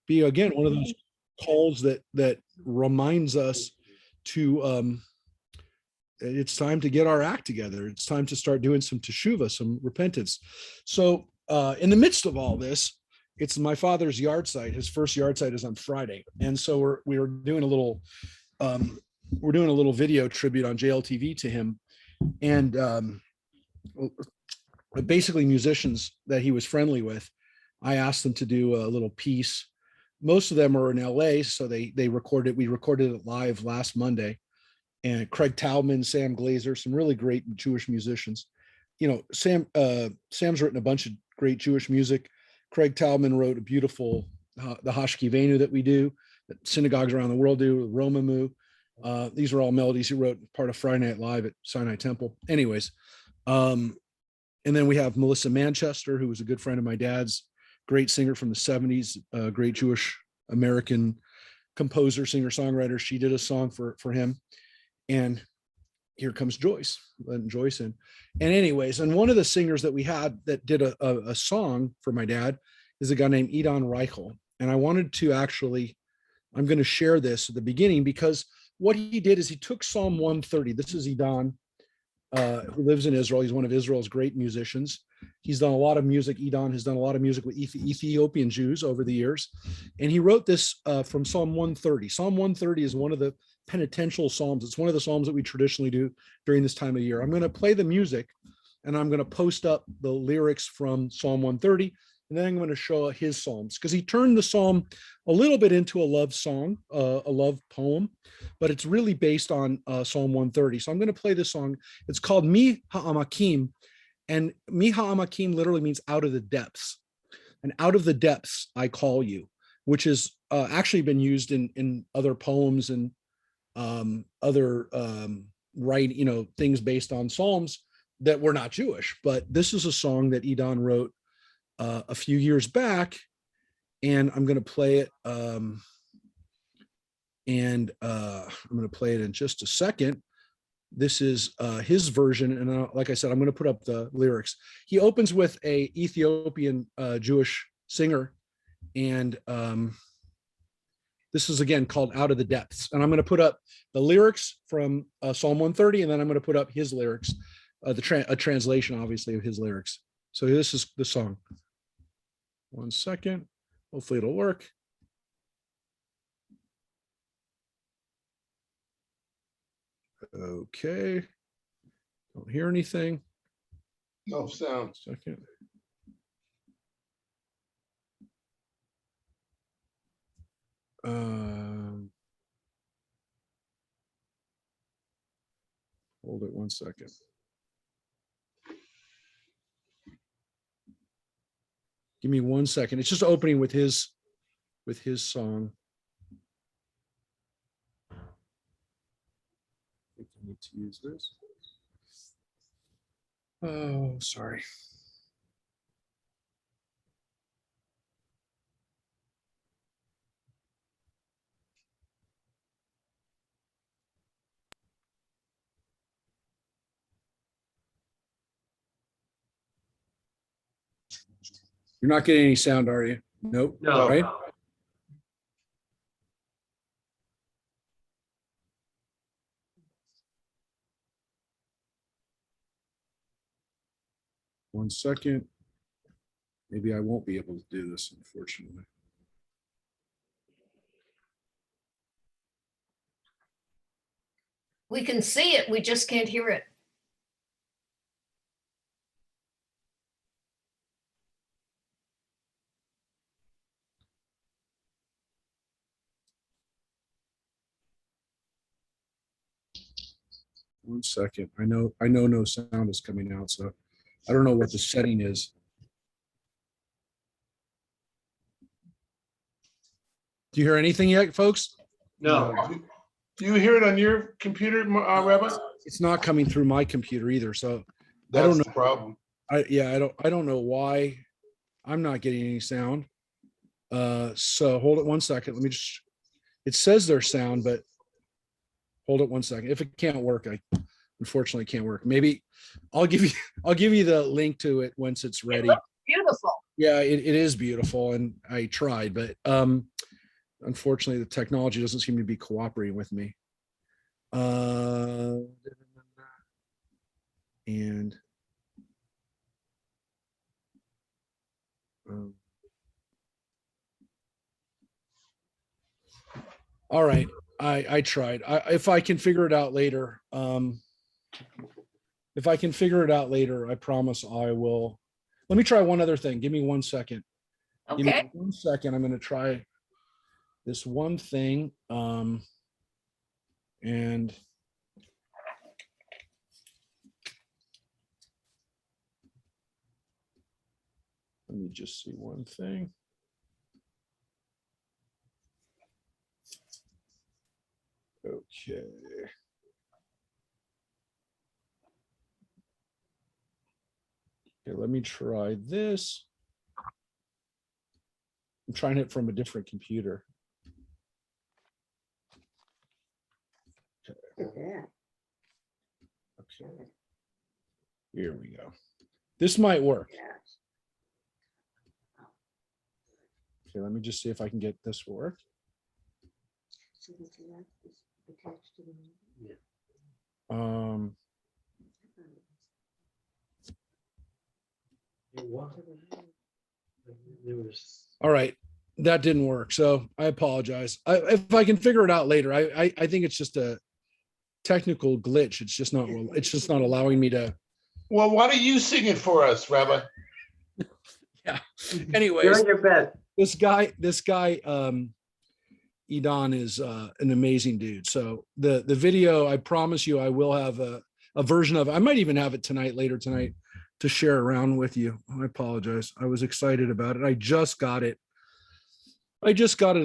be again one of those calls that reminds us to it's time to get our act together. It's time to start doing some teshuvah, some repentance. So in the midst of all this, it's my father's yard site. His first yard site is on Friday, and so we're doing a little video tribute on JLTV to him, and basically musicians that he was friendly with. I asked them to do a little piece. Most of them are in LA, so they recorded. We recorded it live last Monday. And Craig Taubman, Sam Glazer, some really great Jewish musicians. You know, Sam's written a bunch of great Jewish music. Craig Taubman wrote a beautiful the Hashkivenu that we do, that synagogues around the world do, Romamu. These are all melodies he wrote, part of Friday Night Live at Sinai Temple. Anyways, and then we have Melissa Manchester, who was a good friend of my dad's, great singer from the 70s, great Jewish American composer, singer, songwriter. She did a song for him. And here comes Joyce, letting Joyce in. And anyways, and one of the singers that we had that did a song for my dad is a guy named Edon Reichel. And I wanted to actually, I'm going to share this at the beginning, because what he did is he took Psalm 130. This is Edon, who lives in Israel. He's one of Israel's great musicians. He's done a lot of music. Edon has done a lot of music with Ethiopian Jews over the years. And he wrote this from Psalm 130. Psalm 130 is one of the penitential psalms. It's one of the psalms that we traditionally do during this time of year. I'm going to play the music, and I'm going to post up the lyrics from Psalm 130, and then I'm going to show his psalms, because he turned the psalm a little bit into a love song, a love poem, but it's really based on Psalm 130. So I'm going to play this song. It's called Mi Ha'amakim, and Mi Ha'amakim literally means out of the depths. And out of the depths I call you, which has actually been used in other poems and other things based on psalms that were not Jewish. But this is a song that Edon wrote a few years back, and I'm going to play it. I'm going to play it in just a second. This is his version, and like I said, I'm going to put up the lyrics. He opens with a Ethiopian Jewish singer, and this is again called Out of the Depths. And I'm going to put up the lyrics from Psalm 130, and then I'm going to put up his lyrics, a translation, obviously, of his lyrics. So this is the song. 1 second. Hopefully it'll work. Okay. Don't hear anything. No sound. Second. Hold it 1 second. Give me 1 second. It's just opening with his song. I think I need to use this. Oh, sorry. You're not getting any sound, are you? Nope. No. Right? One second. Maybe I won't be able to do this, unfortunately. We can see it, we just can't hear it. One second. I know no sound is coming out, so I don't know what the setting is. Do you hear anything yet, folks? No. Do you hear it on your computer, Rabbi? It's not coming through my computer either, so That's I don't know. the problem. I don't know why I'm not getting any sound. So hold it 1 second. Let me just, it says there's sound, but hold it 1 second. If it can't work, I unfortunately can't work. Maybe I'll give you the link to it once it's ready. It looks beautiful. Yeah, it is beautiful, and I tried, but unfortunately, the technology doesn't seem to be cooperating with me. Uh, and um, all right, I tried. If I can figure it out later, if I can figure it out later, I promise I will. Let me try one other thing. Give me 1 second. Give me Okay. 1 second. I'm going to try this one thing. And let me just see one thing. Okay. Okay, let me try this. I'm trying it from a different computer. Okay. Here we go. This might work. Okay, let me just see if I can get this to work. All right, that didn't work, so I apologize. If I can figure it out later, I think it's just a technical glitch. It's just not allowing me to. Well, why don't you sing it for us, Rabbi? Yeah. You're Anyways, on your best. this guy, Edon is an amazing dude. So the video, I promise you, I will have a version of it. I might even have it later tonight to share around with you. I apologize. I was excited about it. I just got it a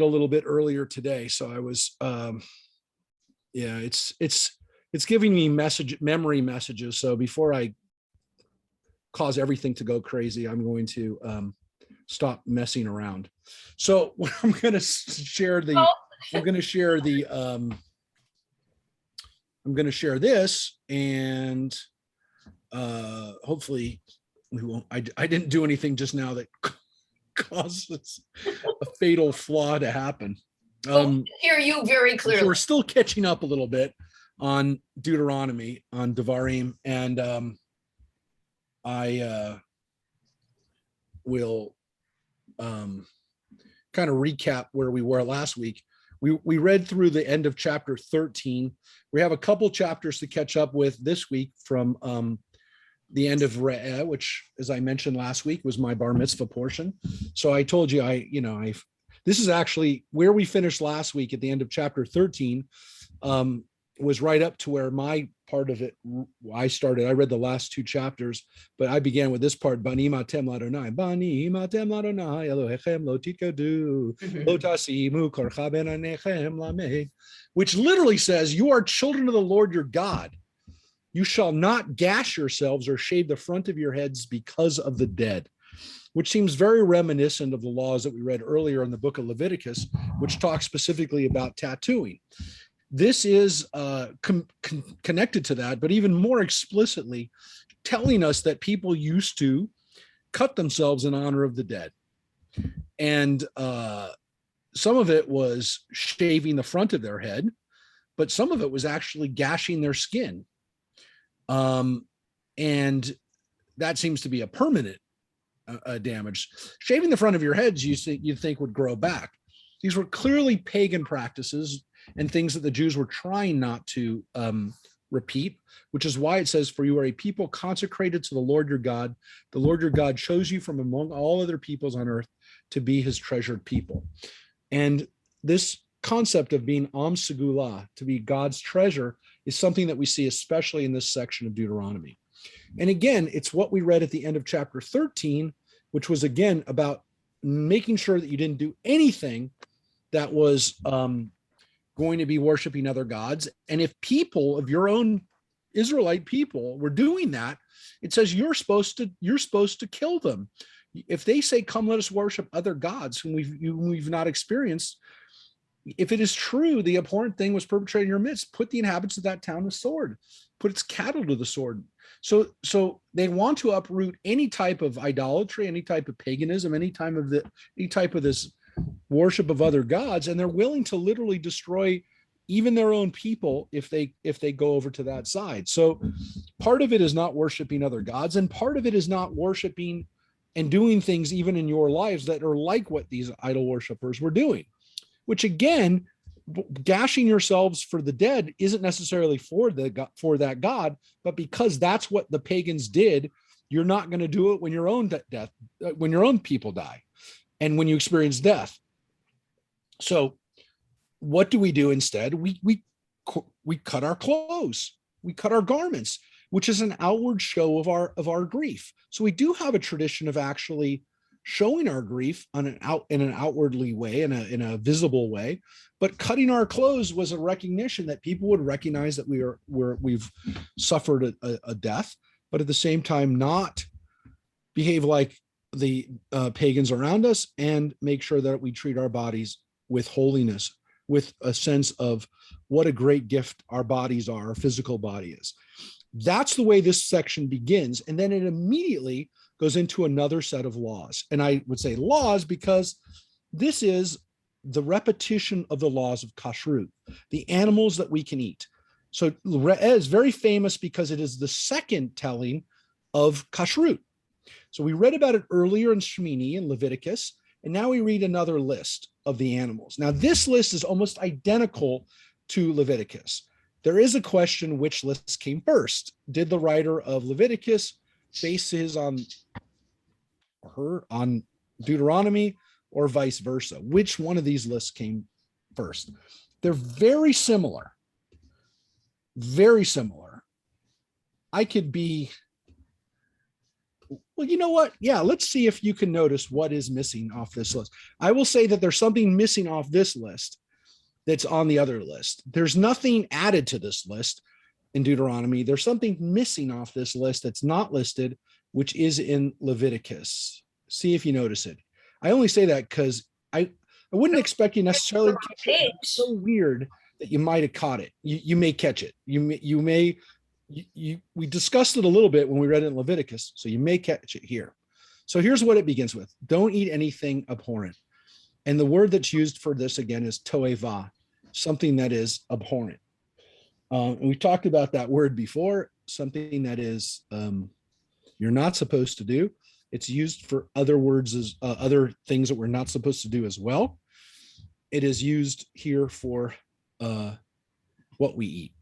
little bit earlier today. So I was, yeah, it's giving me memory messages. So before I cause everything to go crazy, I'm going to stop messing around. So I'm going to share this, and hopefully we won't. I didn't do anything just now that causes a fatal flaw to happen. Hear you very So clearly. we're still catching up a little bit on Deuteronomy, on Devarim, and I will kind of recap where we were last week. We read through the end of chapter 13. We have a couple chapters to catch up with this week from the end of Re'eh, which, as I mentioned last week, was my bar mitzvah portion. So I told you, this is actually where we finished last week at the end of chapter 13. Was right up to where my part of it I started. I read the last two chapters, but I began with this part: Bani matem ladonai, Bani matem ladonai, Elohechem lo tikodu, lo tasimu korcha ben anechem lamed, which literally says, "You are children of the Lord your God. You shall not gash yourselves or shave the front of your heads because of the dead," which seems very reminiscent of the laws that we read earlier in the book of Leviticus, which talks specifically about tattooing. This is connected to that, but even more explicitly telling us that people used to cut themselves in honor of the dead. And some of it was shaving the front of their head, but some of it was actually gashing their skin. And that seems to be a permanent damage. Shaving the front of your heads, you'd think would grow back. These were clearly pagan practices and things that the Jews were trying not to repeat, which is why it says, "For you are a people consecrated to the Lord your God. The Lord your God chose you from among all other peoples on earth to be his treasured people." And this concept of being Am Segulah, to be God's treasure, is something that we see especially in this section of Deuteronomy. And again, it's what we read at the end of chapter 13, which was again about making sure that you didn't do anything that was going to be worshiping other gods. And if people of your own Israelite people were doing that, it says you're supposed to kill them. If they say, "Come, let us worship other gods whom we've not experienced," if it is true the abhorrent thing was perpetrated in your midst, put the inhabitants of that town to sword. put its cattle to the sword. So they want to uproot any type of idolatry, any type of paganism, any type of this worship of other gods, and they're willing to literally destroy even their own people if they go over to that side. So part of it is not worshiping other gods, and part of it is not worshiping and doing things even in your lives that are like what these idol worshipers were doing, which again, gashing yourselves for the dead isn't necessarily for that God, but because that's what the pagans did. You're not going to do it when your own death, when your own people die, and when you experience death. So what do we do instead? We cut our clothes, we cut our garments, which is an outward show of our grief. So we do have a tradition of actually showing our grief in an outwardly way, in a visible way. But cutting our clothes was a recognition that people would recognize that we've suffered a death, but at the same time not behave like the pagans around us, and make sure that we treat our bodies with holiness, with a sense of what a great gift our bodies are, our physical body is. That's the way this section begins. And then it immediately goes into another set of laws. And I would say laws because this is the repetition of the laws of kashrut, the animals that we can eat. So it is very famous because it is the second telling of kashrut. So we read about it earlier in Shemini and Leviticus, and now we read another list of the animals. Now, this list is almost identical to Leviticus. There is a question which list came first. Did the writer of Leviticus base his on Deuteronomy, or vice versa? Which one of these lists came first? They're very similar. Very similar. I could be, well, you know what? Yeah, let's see if you can notice what is missing off this list. I will say that there's something missing off this list that's on the other list. There's nothing added to this list in Deuteronomy. There's something missing off this list that's not listed, which is in Leviticus. See if you notice it. I only say that because I wouldn't expect you necessarily to catch it. It's so weird that you might have caught it. You may catch it. We discussed it a little bit when we read it in Leviticus, so you may catch it here. So here's what it begins with. Don't eat anything abhorrent. And the word that's used for this again is toeva, something that is abhorrent. And we talked about that word before, something that is you're not supposed to do. It's used for other words as other things that we're not supposed to do as well. It is used here for what we eat.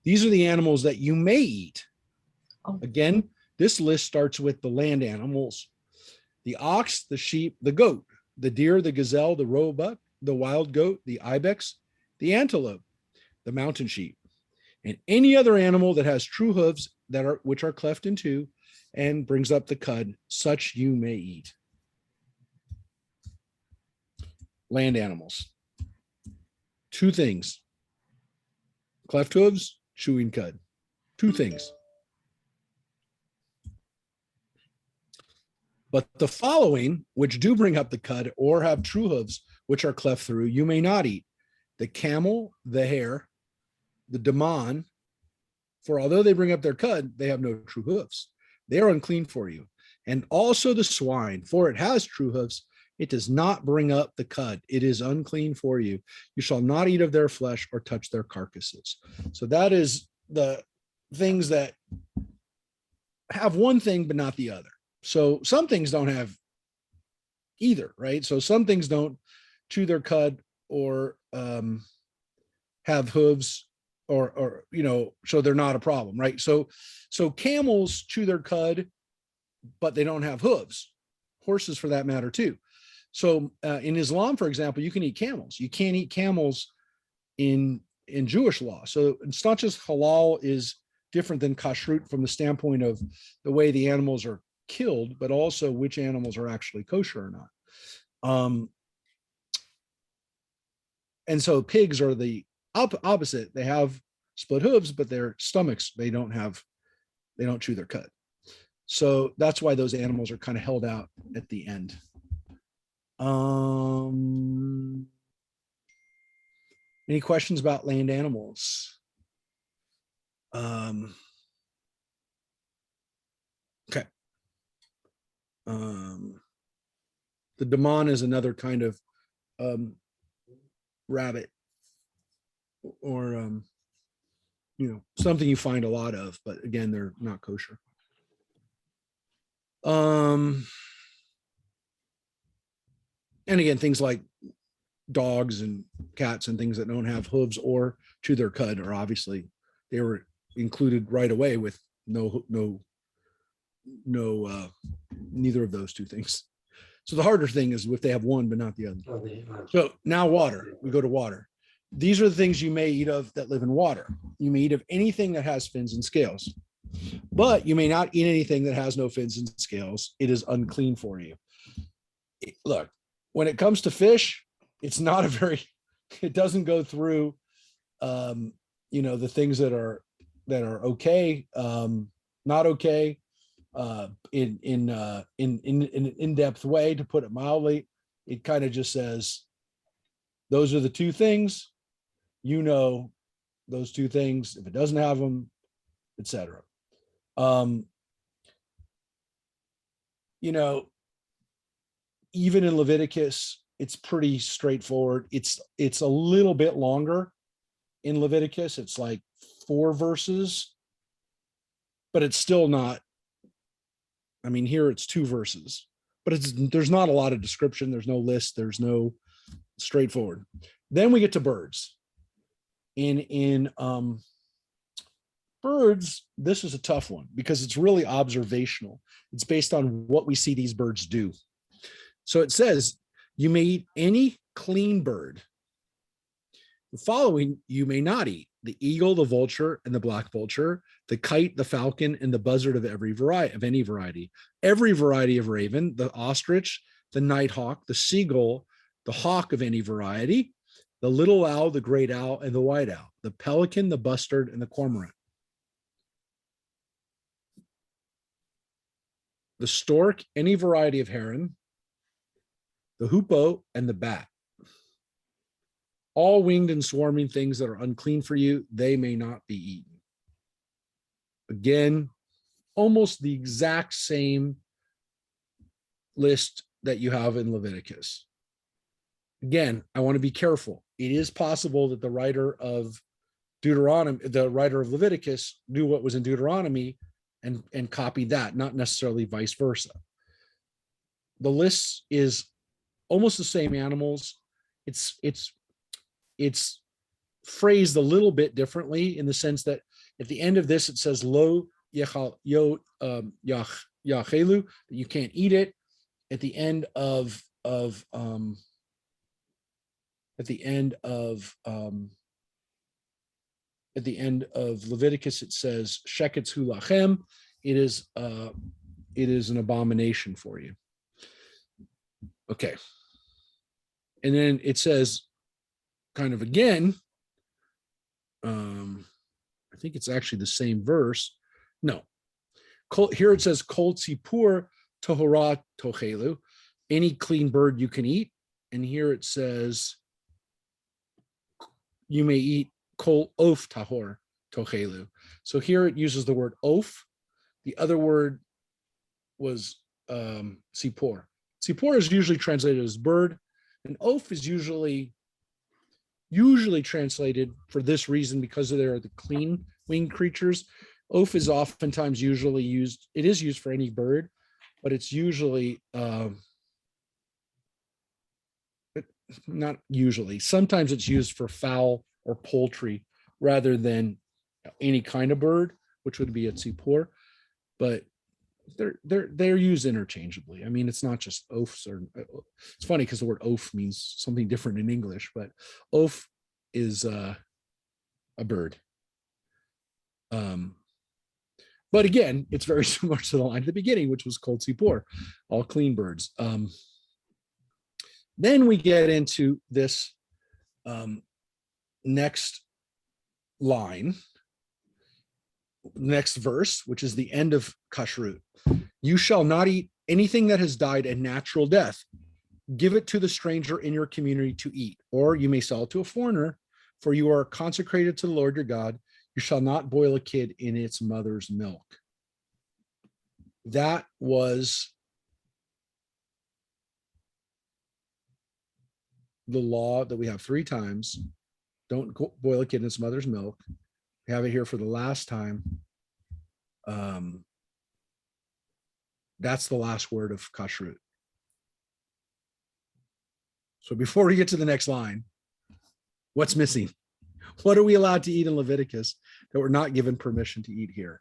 These are the animals that you may eat. Again, this list starts with the land animals: the ox, the sheep, the goat, the deer, the gazelle, the roebuck, the wild goat, the ibex, the antelope, the mountain sheep, and any other animal that has true hooves which are cleft in two and brings up the cud, such you may eat. Land animals. Two things: cleft hooves, chewing cud. Two things. But the following, which do bring up the cud or have true hooves, which are cleft through, you may not eat: the camel, the hare, the daman, for although they bring up their cud, they have no true hooves. They are unclean for you. And also the swine, for it has true hooves. It does not bring up the cud. It is unclean for you. You shall not eat of their flesh or touch their carcasses. So that is the things that have one thing, but not the other. So some things don't have either, right? So some things don't chew their cud or have hooves, or so they're not a problem, right? So camels chew their cud, but they don't have hooves. Horses, for that matter, too. So in Islam, for example, you can eat camels. You can't eat camels in Jewish law. So it's not just halal is different than kashrut from the standpoint of the way the animals are killed, but also which animals are actually kosher or not. And so pigs are the opposite. They have split hooves, but their stomachs, they don't chew their cud. So that's why those animals are kind of held out at the end. Any questions about land animals? Okay. The daman is another kind of rabbit, or something you find a lot of, but again, they're not kosher. And again, things like dogs and cats and things that don't have hooves or chew their cud are obviously, they were included right away with no neither of those two things. So the harder thing is if they have one but not the other. So now water, we go to water. These are the things you may eat of that live in water. You may eat of anything that has fins and scales, but you may not eat anything that has no fins and scales. It is unclean for you. Look, when it comes to fish, it's not a very, it doesn't go through, the things that are okay, not okay, in an in-depth way, to put it mildly. It kind of just says, those are the two things, those two things. If it doesn't have them, etc. Even in Leviticus, it's pretty straightforward. It's a little bit longer in Leviticus. It's like 4 verses, but it's still not. I mean, here it's 2 verses, but there's not a lot of description. There's no list. There's no straightforward. Then we get to birds. In birds, this is a tough one because it's really observational. It's based on what we see these birds do. So it says, you may eat any clean bird. The following you may not eat: the eagle, the vulture, and the black vulture, the kite, the falcon, and the buzzard of any variety, every variety of raven, the ostrich, the nighthawk, the seagull, the hawk of any variety, the little owl, the great owl, and the white owl, the pelican, the bustard, and the cormorant, the stork, any variety of heron, the hoopoe, and the bat. All winged and swarming things that are unclean for you, they may not be eaten. Again, almost the exact same list that you have in Leviticus. Again, I want to be careful. It is possible that the writer of Leviticus knew what was in Deuteronomy and copied that, not necessarily vice versa. The list is almost the same animals. It's phrased a little bit differently in the sense that at the end of this, it says lo yachelu, that you can't eat it. At the end of Leviticus, it says sheketz hu lachem. It is an abomination for you. Okay. And then it says kind of again, I think it's actually the same verse. No. Here it says kol tzipur tohora tochelu, any clean bird you can eat. And here it says you may eat kol of tahor tochelu. So here it uses the word oaf. The other word was tzipor. Tzipor is usually translated as bird, and oaf is usually translated for this reason, because they're the clean winged creatures. Oaf is oftentimes usually used. It is used for any bird, but it's usually not usually. Sometimes it's used for fowl or poultry rather than any kind of bird, which would be a tzipor. But they're used interchangeably. I mean, it's not just oafs. Or it's funny because the word oaf means something different in English, but oaf is a bird. But again, it's very similar to the line at the beginning, which was kol tzipor, all clean birds. Then we get into this next line, next verse, which is the end of kashrut. You shall not eat anything that has died a natural death. Give it to the stranger in your community to eat, or you may sell it to a foreigner, for you are consecrated to the Lord your God. You shall not boil a kid in its mother's milk. That was the law that we have 3 times. Don't boil a kid in its mother's milk. We have it here for the last time. That's the last word of kashrut. So before we get to the next line, what's missing? What are we allowed to eat in Leviticus that we're not given permission to eat here?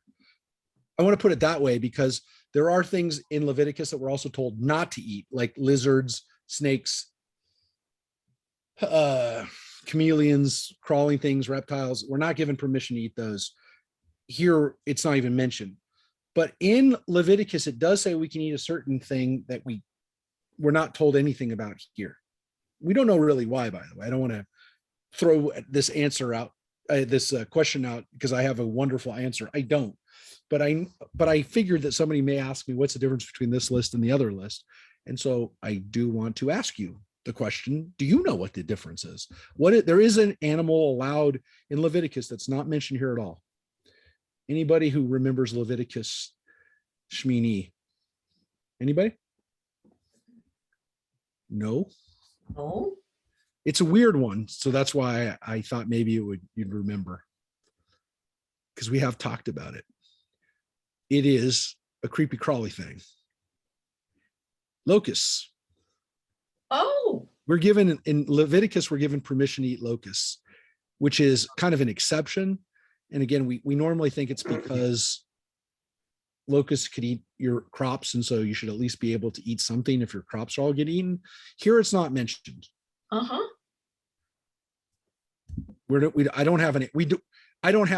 I want to put it that way because there are things in Leviticus that we're also told not to eat, like lizards, snakes, chameleons, crawling things, reptiles. We're not given permission to eat those. Here, it's not even mentioned. But in Leviticus, it does say we can eat a certain thing that we're not told anything about here. We don't know really why, by the way. I don't want to throw this answer out, this question out, because I have a wonderful answer. I don't. But I figured that somebody may ask me, what's the difference between this list and the other list? And so I do want to ask you the question, do you know what the difference is? There is an animal allowed in Leviticus that's not mentioned here at all. Anybody who remembers Leviticus Shmini? Anybody? No? No. It's a weird one, so that's why I thought maybe you'd remember, because we have talked about it. It is a creepy crawly thing. Locusts. Oh. We're given in Leviticus, we're given permission to eat locusts, which is kind of an exception. And again, we normally think it's because locusts could eat your crops, and so you should at least be able to eat something if your crops all get eaten. Here, it's not mentioned. Uh-huh. I don't have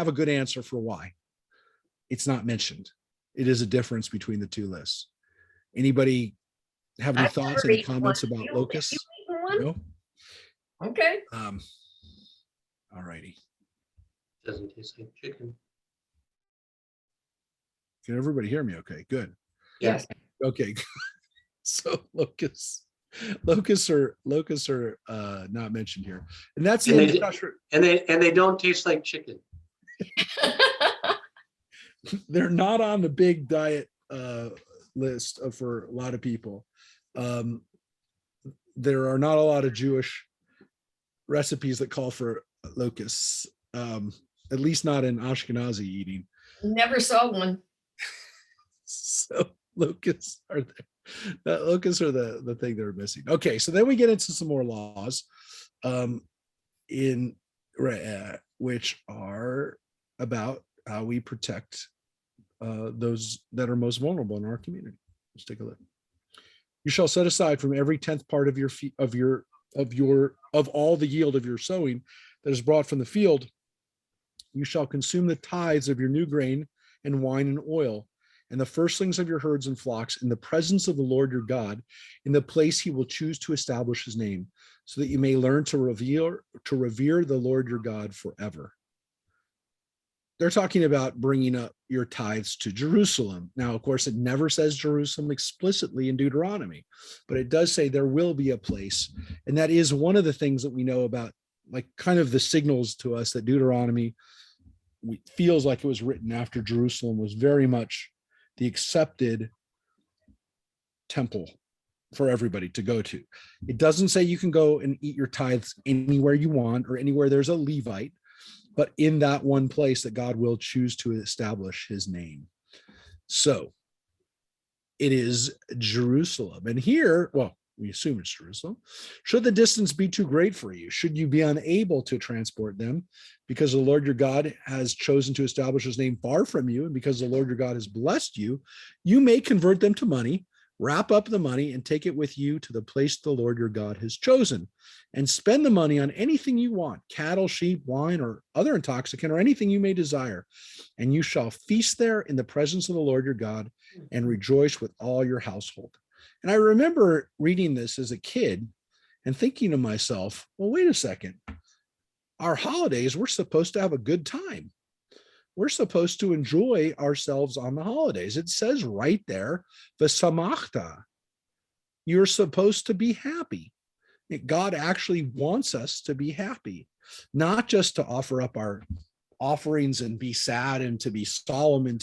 a good answer for why it's not mentioned. It is a difference between the 2 lists. Anybody have any thoughts, any comments about locusts? No? Okay. All righty. Doesn't taste like chicken. Can everybody hear me? Okay, good. Yes. Okay. So locusts are not mentioned here. And that's And they don't taste like chicken. They're not on the big diet list for a lot of people. There are not a lot of Jewish recipes that call for locusts, at least not in Ashkenazi eating. Never saw one. So locusts are there. Locusts are the thing they're missing. Okay, so then we get into some more laws, which are about how we protect those that are most vulnerable in our community. Let's take a look. You shall set aside from every 10th part of all the yield of your sowing that is brought from the field. You shall consume the tithes of your new grain and wine and oil, and the firstlings of your herds and flocks in the presence of the Lord your God, in the place he will choose to establish his name, so that you may learn to revere the Lord your God forever. They're talking about bringing up your tithes to Jerusalem. Now, of course, it never says Jerusalem explicitly in Deuteronomy, but it does say there will be a place. And that is one of the things that we know about, like kind of the signals to us that Deuteronomy feels like it was written after Jerusalem was very much the accepted temple for everybody to go to. It doesn't say you can go and eat your tithes anywhere you want or anywhere there's a Levite, but in that one place that God will choose to establish his name. So it is Jerusalem. And here, well, we assume it's Jerusalem. Should the distance be too great for you, should you be unable to transport them, because the Lord your God has chosen to establish his name far from you, and because the Lord your God has blessed you, you may convert them to money, wrap up the money, and take it with you to the place the Lord your God has chosen, and spend the money on anything you want, cattle, sheep, wine, or other intoxicant, or anything you may desire. And you shall feast there in the presence of the Lord your God and rejoice with all your household. And I remember reading this as a kid and thinking to myself, well, wait a second. Our holidays, we're supposed to have a good time. We're supposed to enjoy ourselves on the holidays. It says right there, v'samachta. You're supposed to be happy. God actually wants us to be happy, not just to offer up our offerings and be sad and to be solemn and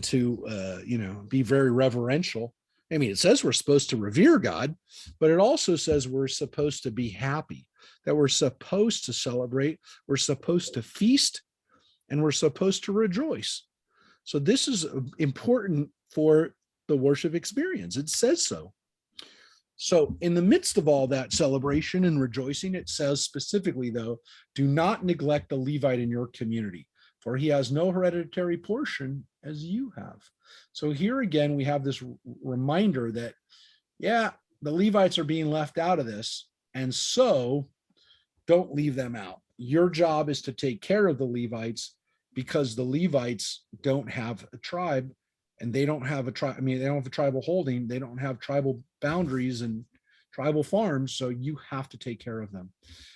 to be very reverential. I mean, it says we're supposed to revere God, but it also says we're supposed to be happy, that we're supposed to celebrate, we're supposed to feast, and we're supposed to rejoice. So this is important for the worship experience. It says so. So in the midst of all that celebration and rejoicing, it says specifically, though, do not neglect the Levite in your community, for he has no hereditary portion as you have. So here again, we have this reminder that, yeah, the Levites are being left out of this. And so don't leave them out. Your job is to take care of the Levites, because the Levites don't have a tribe, and they don't have a tribe. I mean, they don't have a tribal holding. They don't have tribal boundaries and tribal farms. So you have to take care of them.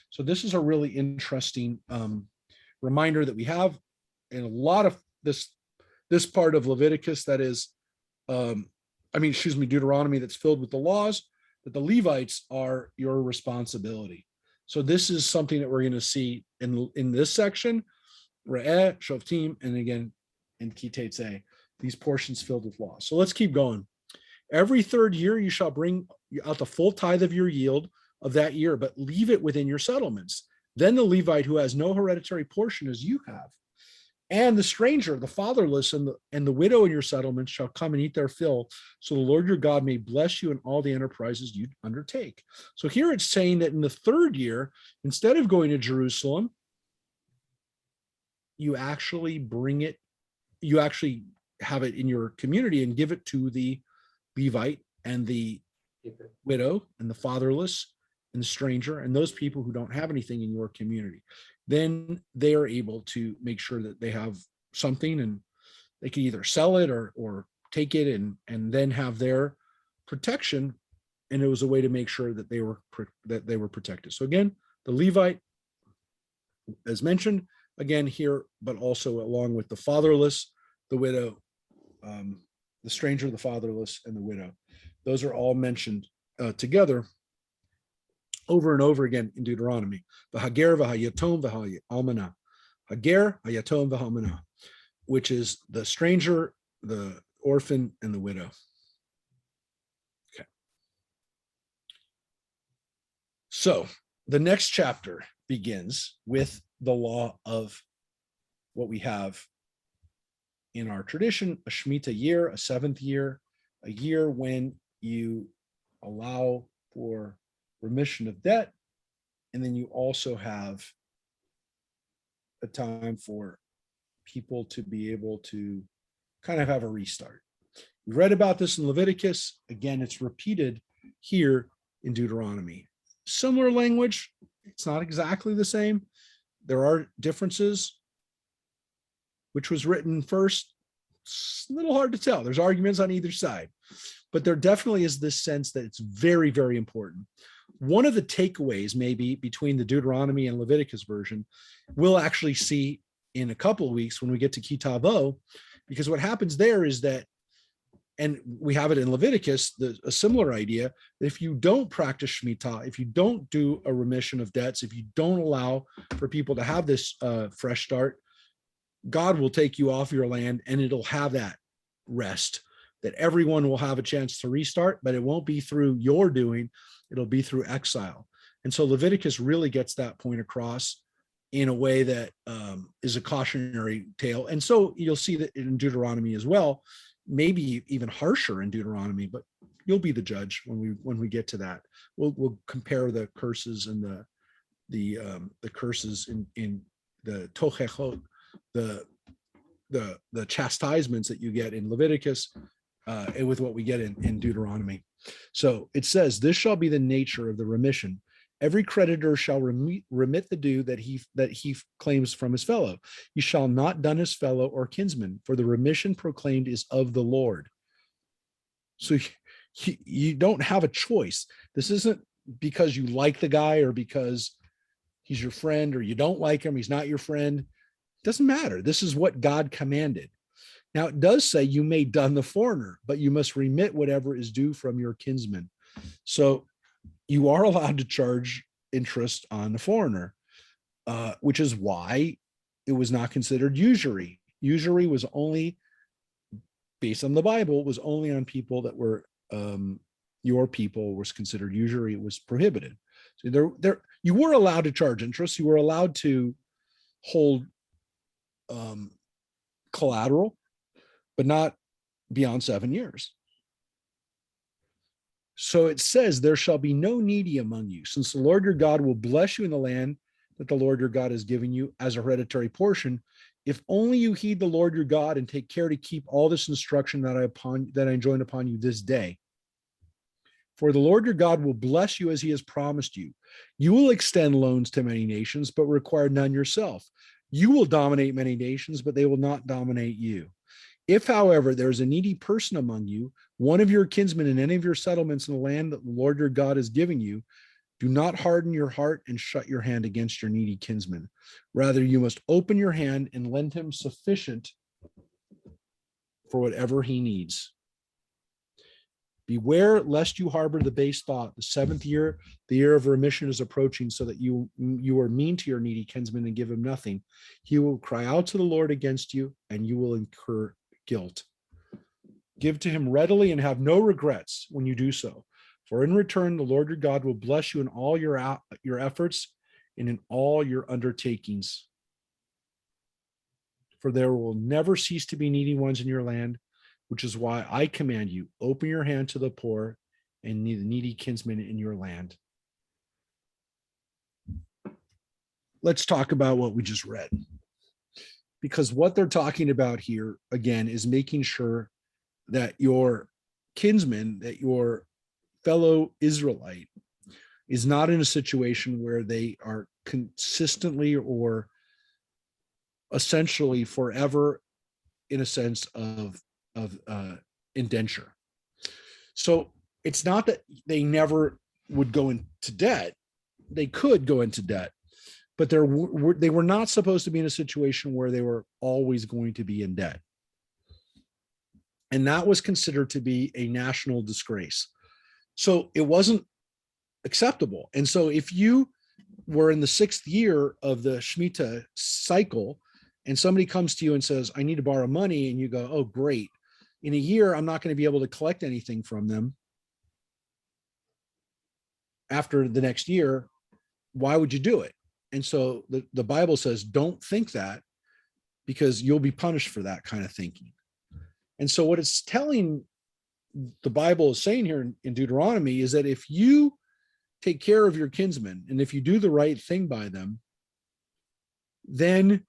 So this is a really interesting reminder that we have in a lot of this part of Leviticus, that is, Deuteronomy, that's filled with the laws, that the Levites are your responsibility. So this is something that we're going to see in this section, Re'eh, Shoftim, and again in Kitetze, these portions filled with law. So let's keep going. Every third year you shall bring out the full tithe of your yield of that year, but leave it within your settlements. Then the Levite who has no hereditary portion as you have, and the stranger, the fatherless, and the widow in your settlements shall come and eat their fill, so the Lord your God may bless you in all the enterprises you undertake. So here it's saying that in the third year, instead of going to Jerusalem, you actually have it in your community and give it to the Levite and the widow and the fatherless and the stranger and those people who don't have anything in your community. Then they are able to make sure that they have something, and they can either sell it or take it and then have their protection. And it was a way to make sure that they were protected. So again, the Levite, as mentioned again here, but also along with the fatherless, the widow, the stranger, the fatherless, and the widow. Those are all mentioned together over and over again in Deuteronomy. The Hager, v'hayatom, v'ha'almanah. Hager, hayatom, v'ha'almanah, which is the stranger, the orphan, and the widow. Okay. So the next chapter begins with the law of what we have in our tradition, a Shemitah year, a seventh year, a year when you allow for remission of debt. And then you also have a time for people to be able to kind of have a restart. We read about this in Leviticus. Again, it's repeated here in Deuteronomy. Similar language. It's not exactly the same. There are differences. Which was written first? It's a little hard to tell. There's arguments on either side, but there definitely is this sense that it's very, very important. One of the takeaways maybe between the Deuteronomy and Leviticus version, we'll actually see in a couple of weeks when we get to Kitavo, because what happens there is that, and we have it in Leviticus, a similar idea, that if you don't practice Shemitah, if you don't do a remission of debts, if you don't allow for people to have this fresh start, God will take you off your land, and it'll have that rest, that everyone will have a chance to restart, but it won't be through your doing, it'll be through exile. And so Leviticus really gets that point across in a way that is a cautionary tale. And so you'll see that in Deuteronomy as well, maybe even harsher in Deuteronomy, but you'll be the judge when we get to that. We'll compare the curses and the curses in the tochechot, the chastisements that you get in Leviticus and with what we get in Deuteronomy. So it says, this shall be the nature of the remission. Every creditor shall remit the due that he claims from his fellow. He shall not dun his fellow or kinsman, for the remission proclaimed is of the Lord. So you don't have a choice. This isn't because you like the guy or because he's your friend, or you don't like him, he's not your friend. It doesn't matter. This is what God commanded. Now it does say you may dun the foreigner, but you must remit whatever is due from your kinsman. So you are allowed to charge interest on the foreigner, which is why it was not considered usury. Usury was only based on the Bible, was only on people that were your people was considered usury. It was prohibited. So you were allowed to charge interest. You were allowed to hold collateral, but not beyond 7 years. So it says, there shall be no needy among you, since the Lord your God will bless you in the land that the Lord your God has given you as a hereditary portion, if only you heed the Lord your God and take care to keep all this instruction that I enjoin upon you this day. For the Lord your God will bless you as he has promised you. You will extend loans to many nations, but require none yourself. You will dominate many nations, but they will not dominate you. If, however, there is a needy person among you, one of your kinsmen in any of your settlements in the land that the Lord your God is giving you, do not harden your heart and shut your hand against your needy kinsman. Rather, you must open your hand and lend him sufficient for whatever he needs. Beware lest you harbor the base thought. The 7th year, the year of remission is approaching, so that you are mean to your needy kinsman and give him nothing. He will cry out to the Lord against you, and you will incur guilt. Give to him readily and have no regrets when you do so. For in return, the Lord your God will bless you in all your efforts and in all your undertakings. For there will never cease to be needy ones in your land, which is why I command you, open your hand to the poor and the needy kinsmen in your land. Let's talk about what we just read. Because what they're talking about here, again, is making sure that your kinsman, that your fellow Israelite is not in a situation where they are consistently or essentially forever in a sense of indenture. So it's not that they never would go into debt. They could go into debt, but they were not supposed to be in a situation where they were always going to be in debt. And that was considered to be a national disgrace. So it wasn't acceptable. And so if you were in the 6th year of the Shemitah cycle and somebody comes to you and says, I need to borrow money, and you go, oh, great. In a year, I'm not going to be able to collect anything from them after the next year. Why would you do it? And so the Bible says, don't think that, because you'll be punished for that kind of thinking. And so what it's telling, the Bible is saying here in Deuteronomy, is that if you take care of your kinsmen and if you do the right thing by them, then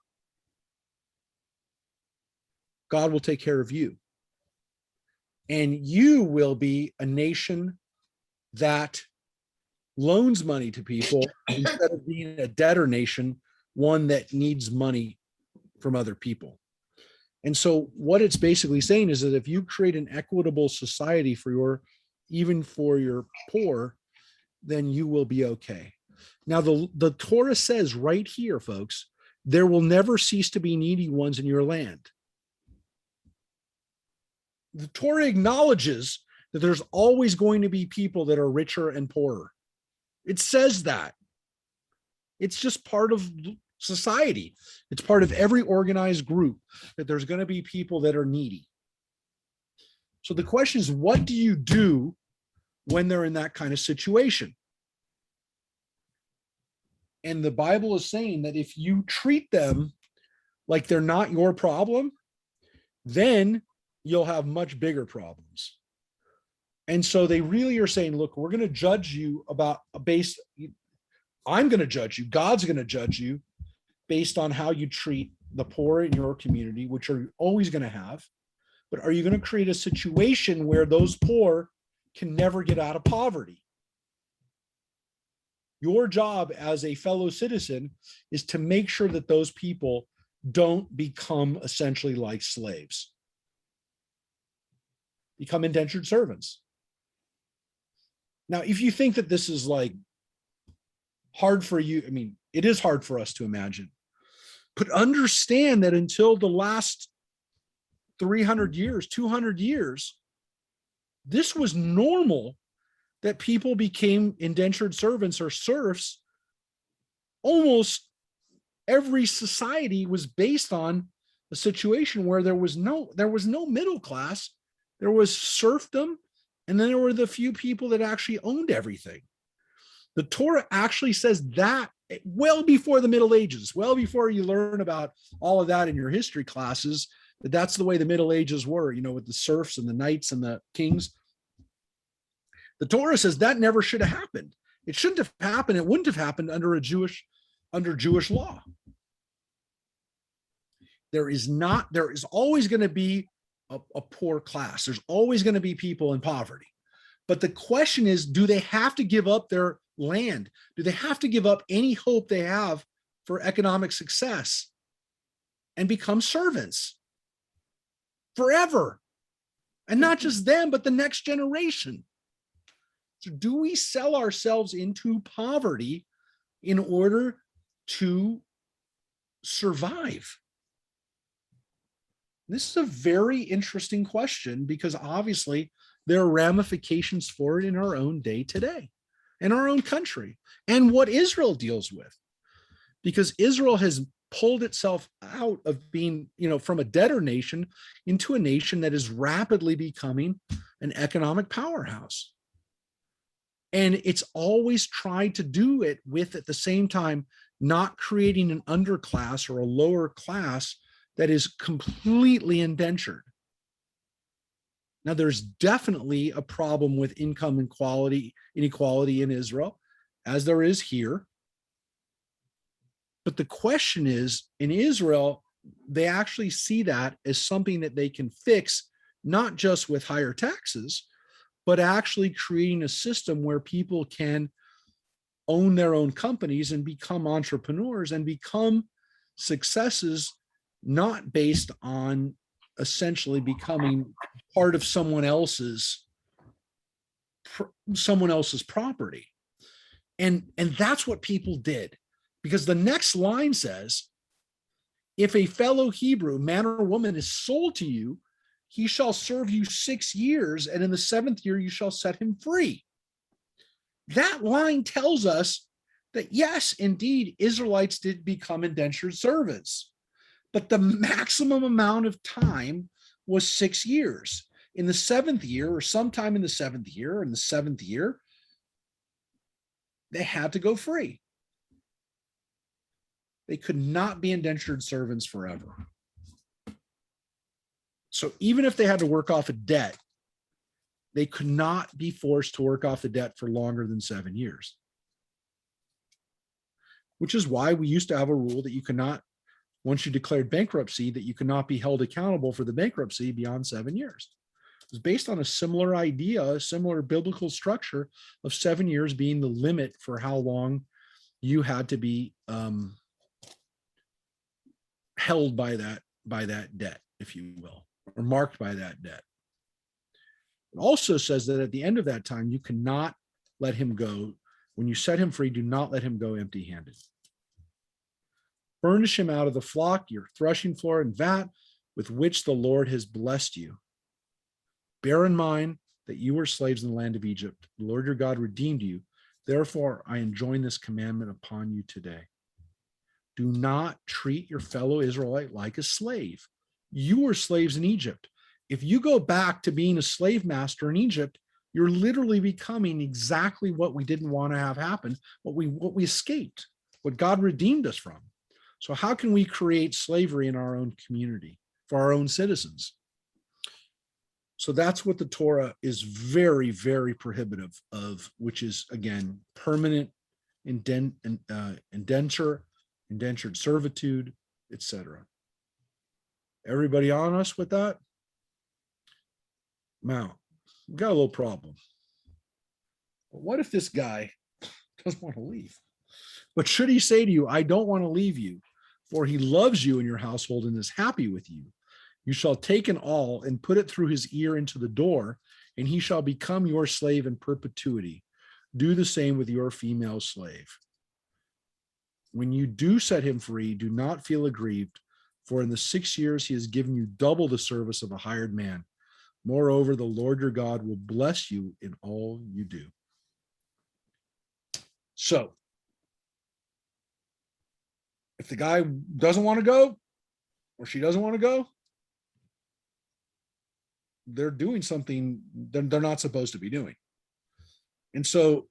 God will take care of you. And you will be a nation that loans money to people instead of being a debtor nation, one that needs money from other people. And so what it's basically saying is that if you create an equitable society even for your poor, then you will be okay. Now, the Torah says right here, folks, there will never cease to be needy ones in your land. The Torah acknowledges that there's always going to be people that are richer and poorer. It says that. It's just part of society. It's part of every organized group that there's going to be people that are needy. So the question is, what do you do when they're in that kind of situation? And the Bible is saying that if you treat them like they're not your problem, then you'll have much bigger problems. And so they really are saying, look, we're going to judge you I'm going to judge you. God's going to judge you based on how you treat the poor in your community, which are always going to have. But are you going to create a situation where those poor can never get out of poverty? Your job as a fellow citizen is to make sure that those people don't become essentially like slaves, become indentured servants. Now, if you think that this is like hard for you, I mean, it is hard for us to imagine, but understand that until the last 300 years, 200 years, this was normal, that people became indentured servants or serfs almost every society was based on a situation where there was no middle class. There was serfdom, and then there were the few people that actually owned everything. The Torah actually says that well before the Middle Ages, well before you learn about all of that in your history classes, that's the way the Middle Ages were, with the serfs and the knights and the kings. The Torah says that never should have happened. It shouldn't have happened. It wouldn't have happened under Jewish law. There is always going to be a poor class. There's always going to be people in poverty. But the question is, do they have to give up their land? Do they have to give up any hope they have for economic success and become servants forever? And not just them, but the next generation. So do we sell ourselves into poverty in order to survive? This is a very interesting question, because obviously there are ramifications for it in our own day today, in our own country, and what Israel deals with. Because Israel has pulled itself out of being, from a debtor nation into a nation that is rapidly becoming an economic powerhouse. And it's always tried to do it with, at the same time, not creating an underclass or a lower class that is completely indentured. Now, there's definitely a problem with income inequality in Israel, as there is here. But the question is, in Israel, they actually see that as something that they can fix, not just with higher taxes, but actually creating a system where people can own their own companies and become entrepreneurs and become successes, not based on essentially becoming part of someone else's property. And that's what people did, because the next line says, if a fellow Hebrew, man or woman, is sold to you, he shall serve you 6 years, and in the 7th year you shall set him free. That line tells us that yes, indeed, Israelites did become indentured servants, but the maximum amount of time was 6 years. In the 7th year, or sometime in the 7th year, in the 7th year, they had to go free. They could not be indentured servants forever. So even if they had to work off a debt, they could not be forced to work off the debt for longer than 7 years. Which is why we used to have a rule that you cannot, once you declared bankruptcy, that you cannot be held accountable for the bankruptcy beyond 7 years. It was based on a similar idea, a similar biblical structure of 7 years being the limit for how long you had to be held by that debt, if you will, or marked by that debt. It also says that at the end of that time, you cannot let him go. When you set him free, do not let him go empty-handed. Furnish him out of the flock, your threshing floor and vat with which the Lord has blessed you. Bear in mind that you were slaves in the land of Egypt. The Lord your God redeemed you. Therefore, I enjoin this commandment upon you today. Do not treat your fellow Israelite like a slave. You were slaves in Egypt. If you go back to being a slave master in Egypt, you're literally becoming exactly what we didn't want to have happen, what we escaped, what God redeemed us from. So how can we create slavery in our own community for our own citizens? So that's what the Torah is very, very prohibitive of, which is, again, permanent indentured servitude, etc. Everybody on us with that? Now, we've got a little problem. But what if this guy doesn't want to leave? But should he say to you, I don't want to leave you, for he loves you and your household and is happy with you, you shall take an awl and put it through his ear into the door, and he shall become your slave in perpetuity. Do the same with your female slave. When you do set him free, do not feel aggrieved, for in the 6 years he has given you double the service of a hired man. Moreover, the Lord your God will bless you in all you do. So, if the guy doesn't want to go or she doesn't want to go, they're doing something they're not supposed to be doing. And so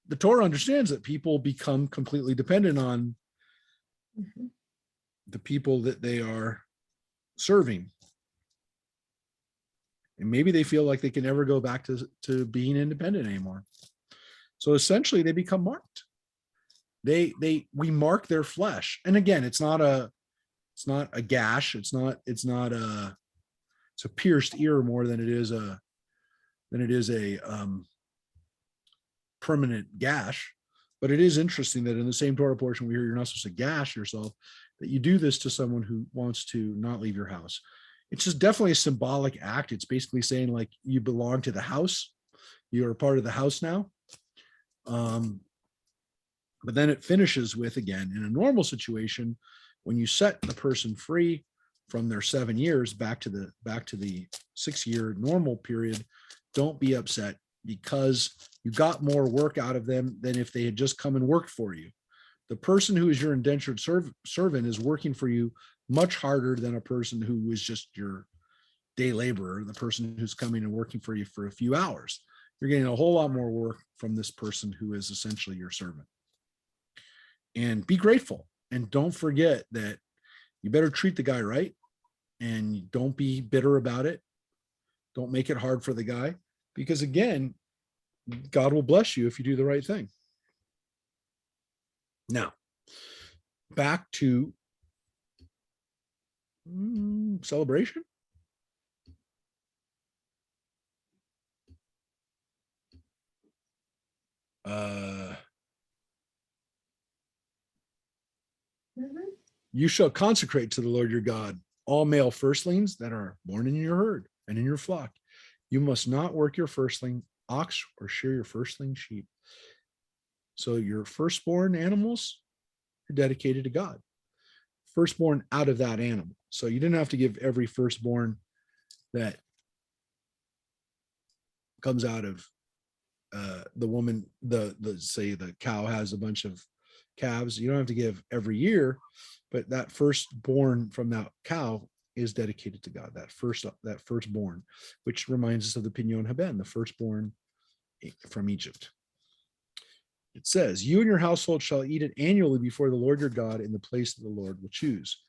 the Torah understands that people become completely dependent on Mhm. the people that they are serving. And maybe they feel like they can never go back to being independent anymore. So essentially they become marked. We mark their flesh. And again, it's not a gash. It's a pierced ear more than it is a permanent gash. But it is interesting that in the same Torah portion we hear you're not supposed to gash yourself, that you do this to someone who wants to not leave your house. It's just definitely a symbolic act. It's basically saying like you belong to the house. You're a part of the house now. But then it finishes with, again, in a normal situation, when you set the person free from their 7 years back to the 6-year normal period, don't be upset because you got more work out of them than if they had just come and worked for you. The person who is your indentured servant is working for you much harder than a person who is just your day laborer, the person who's coming and working for you for a few hours. You're getting a whole lot more work from this person who is essentially your servant. And be grateful. And don't forget that you better treat the guy right. And don't be bitter about it. Don't make it hard for the guy. Because again, God will bless you if you do the right thing. Now, back to celebration. Mhm. You shall consecrate to the Lord your God all male firstlings that are born in your herd and in your flock. You must not work your firstling ox or shear your firstling sheep. So your firstborn animals are dedicated to God. Firstborn out of that animal. So you didn't have to give every firstborn that comes out of the woman, say the cow has a bunch of calves. You don't have to give every year, but that firstborn from that cow is dedicated to God. That firstborn, which reminds us of the Pinyon Haben, the firstborn from Egypt. It says, you and your household shall eat it annually before the Lord your God in the place that the Lord will choose.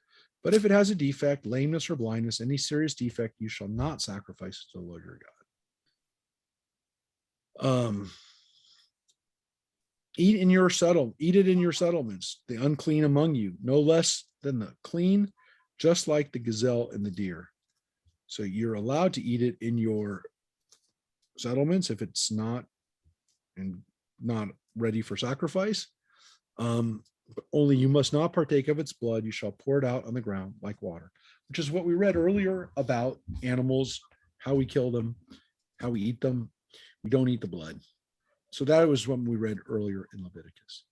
But if it has a defect, lameness or blindness, any serious defect, you shall not sacrifice it to the Lord your God. Eat it in your settlements, the unclean among you, no less than the clean, just like the gazelle and the deer. So you're allowed to eat it in your settlements if it's not ready for sacrifice. But only you must not partake of its blood. You shall pour it out on the ground like water, which is what we read earlier about animals, how we kill them, how we eat them. We don't eat the blood. So that was what we read earlier in Leviticus.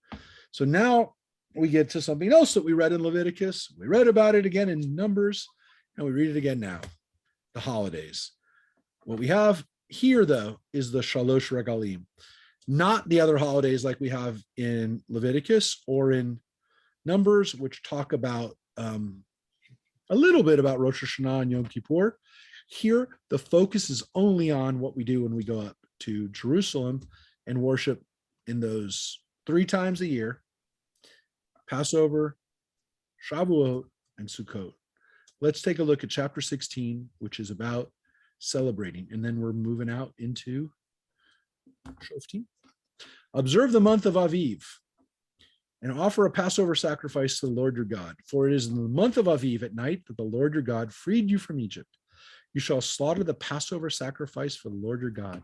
So now we get to something else that we read in Leviticus. We read about it again in Numbers, and we read it again now, the holidays. What we have here, though, is the Shalosh Regalim, not the other holidays like we have in Leviticus or in Numbers, which talk about a little bit about Rosh Hashanah and Yom Kippur. Here, the focus is only on what we do when we go up to Jerusalem and worship in those 3 times a year: Passover, Shavuot, and Sukkot. Let's take a look at chapter 16, which is about celebrating, and then we're moving out into Shoftim. Observe the month of Aviv and offer a Passover sacrifice to the Lord your God, for it is in the month of Aviv at night that the Lord your God freed you from Egypt. You shall slaughter the Passover sacrifice for the Lord your God,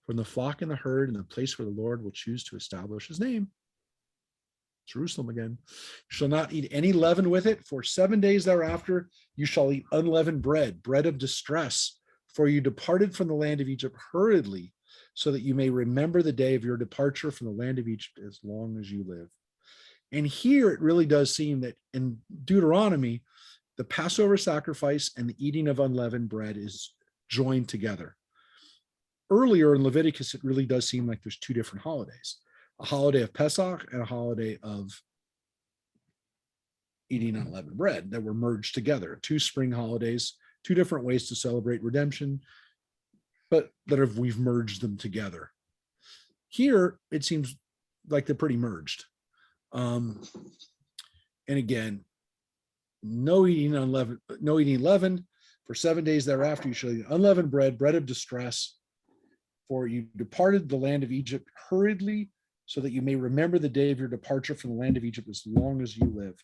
from the flock and the herd in the place where the Lord will choose to establish his name. Jerusalem again. You shall not eat any leaven with it. For 7 days thereafter, you shall eat unleavened bread, bread of distress, for you departed from the land of Egypt hurriedly, so that you may remember the day of your departure from the land of Egypt as long as you live. And here it really does seem that in Deuteronomy, the Passover sacrifice and the eating of unleavened bread is joined together. Earlier in Leviticus, it really does seem like there's 2 different holidays, a holiday of Pesach and a holiday of eating unleavened bread that were merged together. Two spring holidays, two different ways to celebrate redemption, but we've merged them together. Here, it seems like they're pretty merged. And again, no eating leavened. For 7 days thereafter, you shall eat unleavened bread, bread of distress. For you departed the land of Egypt hurriedly, so that you may remember the day of your departure from the land of Egypt as long as you live.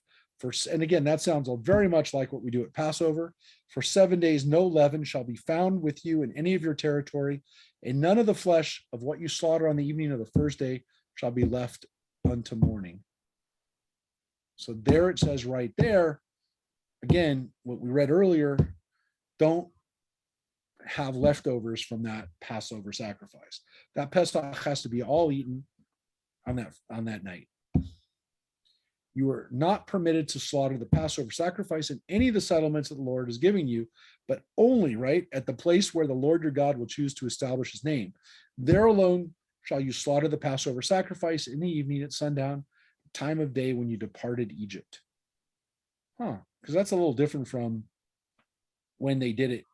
And again, that sounds very much like what we do at Passover. For 7 days, no leaven shall be found with you in any of your territory, and none of the flesh of what you slaughter on the evening of the first day shall be left unto morning. So there it says right there, again, what we read earlier, don't have leftovers from that Passover sacrifice. That Pesach has to be all eaten on that night. You are not permitted to slaughter the Passover sacrifice in any of the settlements that the Lord is giving you, but only, right, at the place where the Lord your God will choose to establish his name. There alone shall you slaughter the Passover sacrifice in the evening at sundown, time of day when you departed Egypt. Because that's a little different from when they did it.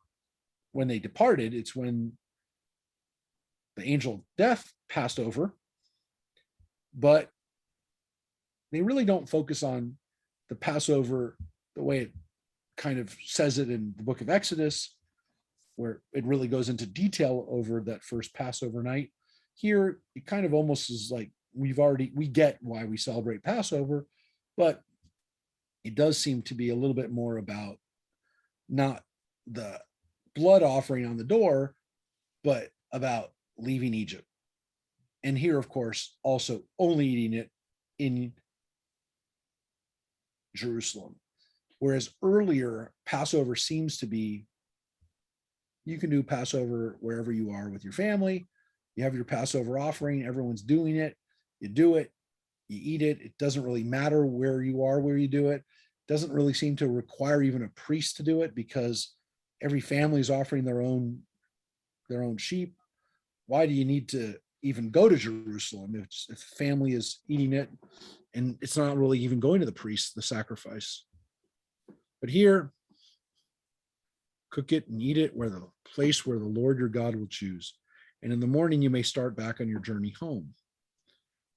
When they departed, it's when the angel of death passed over, but they really don't focus on the Passover the way it kind of says it in the book of Exodus, where it really goes into detail over that first Passover night. Here, it kind of almost is like we get why we celebrate Passover, but it does seem to be a little bit more about not the blood offering on the door, but about leaving Egypt. And here, of course, also only eating it in Jerusalem. Whereas earlier, Passover seems to be, you can do Passover wherever you are with your family. You have your Passover offering, everyone's doing it. You do it, you eat it. It doesn't really matter where you are, where you do it. It doesn't really seem to require even a priest to do it, because every family is offering their own sheep. Why do you need to even go to Jerusalem if the family is eating it and it's not really even going to the priest, the sacrifice? But here, cook it and eat it where the place where the Lord your God will choose. And in the morning, you may start back on your journey home.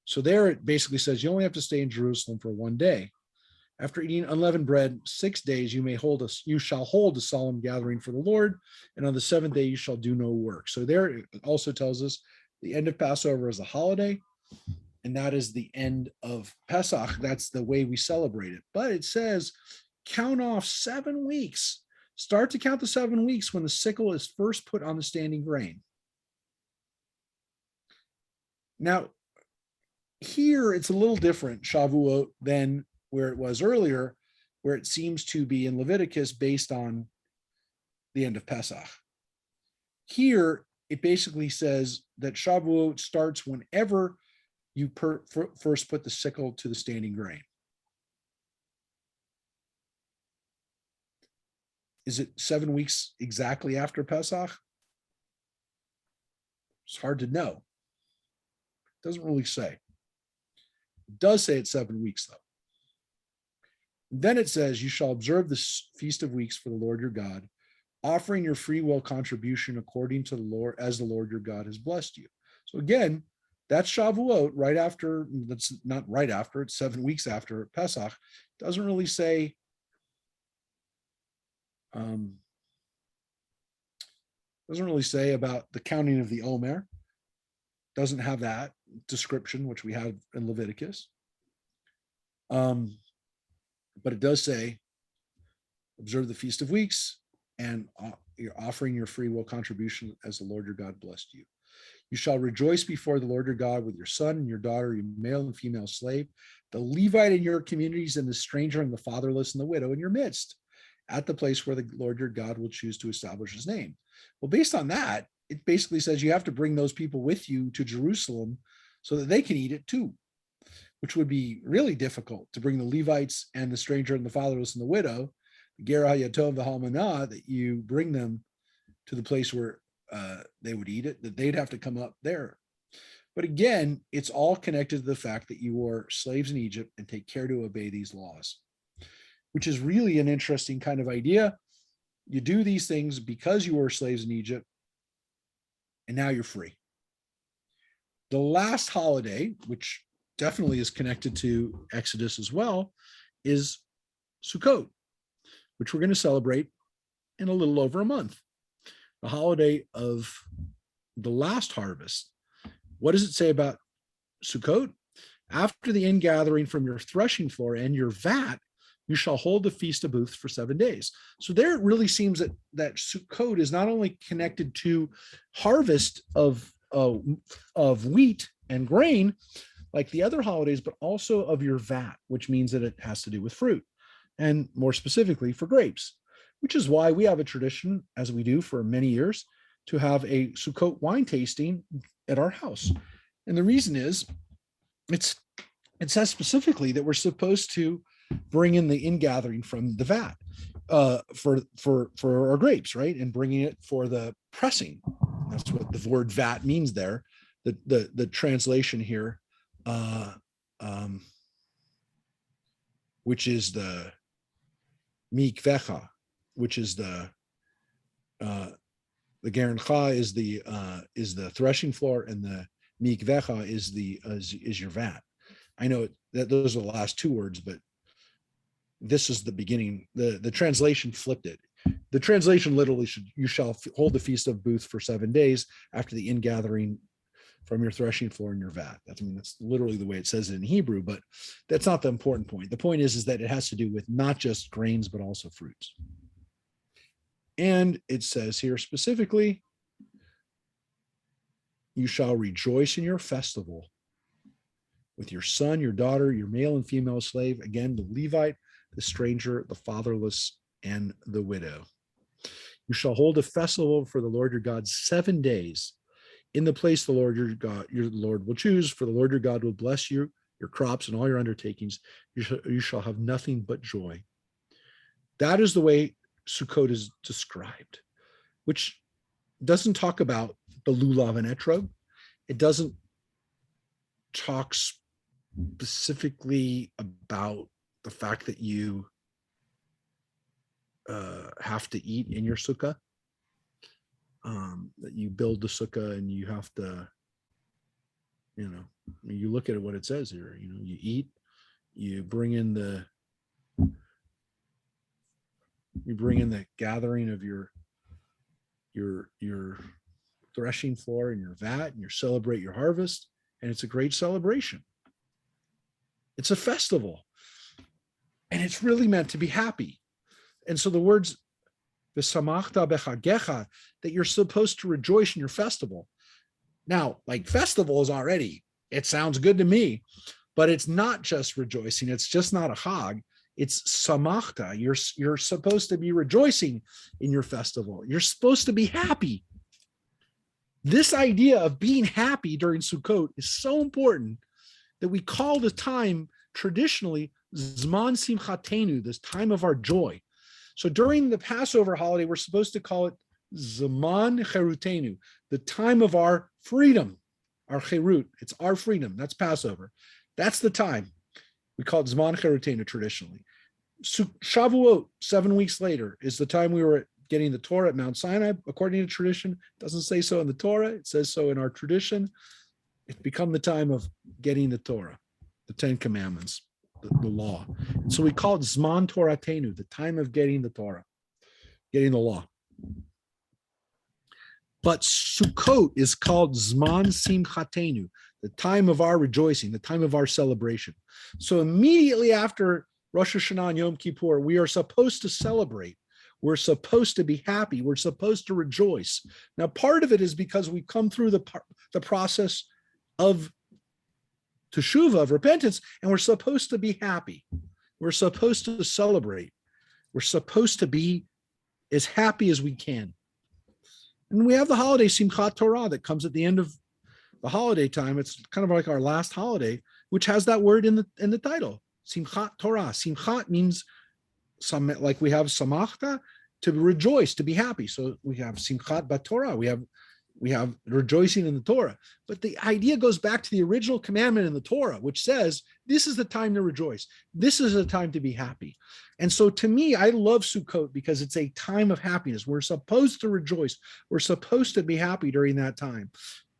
So there it basically says you only have to stay in Jerusalem for 1 day. After eating unleavened bread 6 days, you shall hold a solemn gathering for the Lord, and on the 7th day you shall do no work. So there it also tells us the end of Passover is a holiday, and that is the end of Pesach. That's the way we celebrate it. But it says count off 7 weeks. Start to count the 7 weeks when the sickle is first put on the standing grain. Now, here it's a little different, Shavuot, than where it was earlier, where it seems to be in Leviticus based on the end of Pesach. Here, it basically says that Shavuot starts whenever you first put the sickle to the standing grain. Is it 7 weeks exactly after Pesach? It's hard to know. It doesn't really say. It does say it's 7 weeks, though. Then it says, you shall observe the Feast of Weeks for the Lord your God, offering your free will contribution according to the Lord, as the Lord your God has blessed you. So again, that's Shavuot, right after, that's not right after, it's 7 weeks after Pesach. Doesn't really say, about the counting of the Omer. Doesn't have that description, which we have in Leviticus. But it does say, observe the Feast of Weeks, and you're offering your free will contribution as the Lord your God blessed you. You shall rejoice before the Lord your God with your son and your daughter, your male and female slave, the Levite in your communities, and the stranger and the fatherless and the widow in your midst, at the place where the Lord your God will choose to establish his name. Well, based on that, it basically says you have to bring those people with you to Jerusalem so that they can eat it too, which would be really difficult to bring the Levites and the stranger and the fatherless and the widow, the Ger HaYatom v'Halmanah, that you bring them to the place where they would eat it, that they'd have to come up there. But again, it's all connected to the fact that you were slaves in Egypt and take care to obey these laws. which is really an interesting kind of idea. You do these things because you were slaves in Egypt, and now you're free. The last holiday, which definitely is connected to Exodus as well, is Sukkot, which we're going to celebrate in a little over a month. The holiday of the last harvest. What does it say about Sukkot? After the ingathering from your threshing floor and your vat, you shall hold the feast of booths for 7 days. So there it really seems that Sukkot is not only connected to harvest of wheat and grain, like the other holidays, but also of your vat, which means that it has to do with fruit, and more specifically for grapes, which is why we have a tradition, as we do for many years, to have a Sukkot wine tasting at our house. And the reason is, it says specifically that we're supposed to bring in the ingathering from the vat for our grapes, right? And bringing it for the pressing. That's what the word vat means there. The translation here, which is the mikvecha, which is the gerencha is the threshing floor, and the mikvecha is your vat. I know that those are the last two words, but this is the beginning. The translation flipped it. The translation literally you shall hold the feast of booths for 7 days after the ingathering from your threshing floor and your vat. That's literally the way it says it in Hebrew, but that's not the important point. The point is that it has to do with not just grains, but also fruits. And it says here specifically, you shall rejoice in your festival with your son, your daughter, your male and female slave, again, the Levite, the stranger, the fatherless, and the widow. You shall hold a festival for the Lord your God 7 days in the place the Lord your Lord will choose, for the Lord your God will bless you, your crops, and all your undertakings. You shall have nothing but joy. That is the way Sukkot is described, which doesn't talk about the lulav and etrog. It doesn't talk specifically about the fact that you have to eat in your sukkah, that you build the sukkah and you have to, you look at what it says here, you eat, you bring in the gathering of your threshing floor and your vat, and you celebrate your harvest, and it's a great celebration. It's a festival, and it's really meant to be happy. And so the words v'samachta bechagecha, that you're supposed to rejoice in your festival. Now, like festival is already, it sounds good to me, but it's not just rejoicing. It's just not a chag. It's samachta. You're supposed to be rejoicing in your festival. You're supposed to be happy. This idea of being happy during Sukkot is so important that we call the time traditionally Zman Simchatenu, this time of our joy. So during the Passover holiday, we're supposed to call it Zman Cherutenu, the time of our freedom, our cherut. It's our freedom. That's Passover. That's the time. We call it Zman Cherutenu traditionally. Shavuot, 7 weeks later, is the time we were getting the Torah at Mount Sinai, according to tradition. It doesn't say so in the Torah. It says so in our tradition. It's become the time of getting the Torah, the 10 Commandments, the law. And so we call it Zman Toratenu, the time of getting the Torah, getting the law. But Sukkot is called Zman Simchatenu, the time of our rejoicing, the time of our celebration. So immediately after Rosh Hashanah and Yom Kippur, we are supposed to celebrate. We're supposed to be happy. We're supposed to rejoice. Now, part of it is because we come through the process of teshuvah, of repentance, and we're supposed to be happy. We're supposed to celebrate. We're supposed to be as happy as we can. And we have the holiday Simchat Torah that comes at the end of the holiday time. It's kind of like our last holiday, which has that word in the title, Simchat Torah. Simchat means like we have samachta, to rejoice, to be happy. So we have Simchat BaTorah. We have we have rejoicing in the Torah. But the idea goes back to the original commandment in the Torah, which says, this is the time to rejoice. This is a time to be happy. And so to me, I love Sukkot because it's a time of happiness. We're supposed to rejoice. We're supposed to be happy during that time.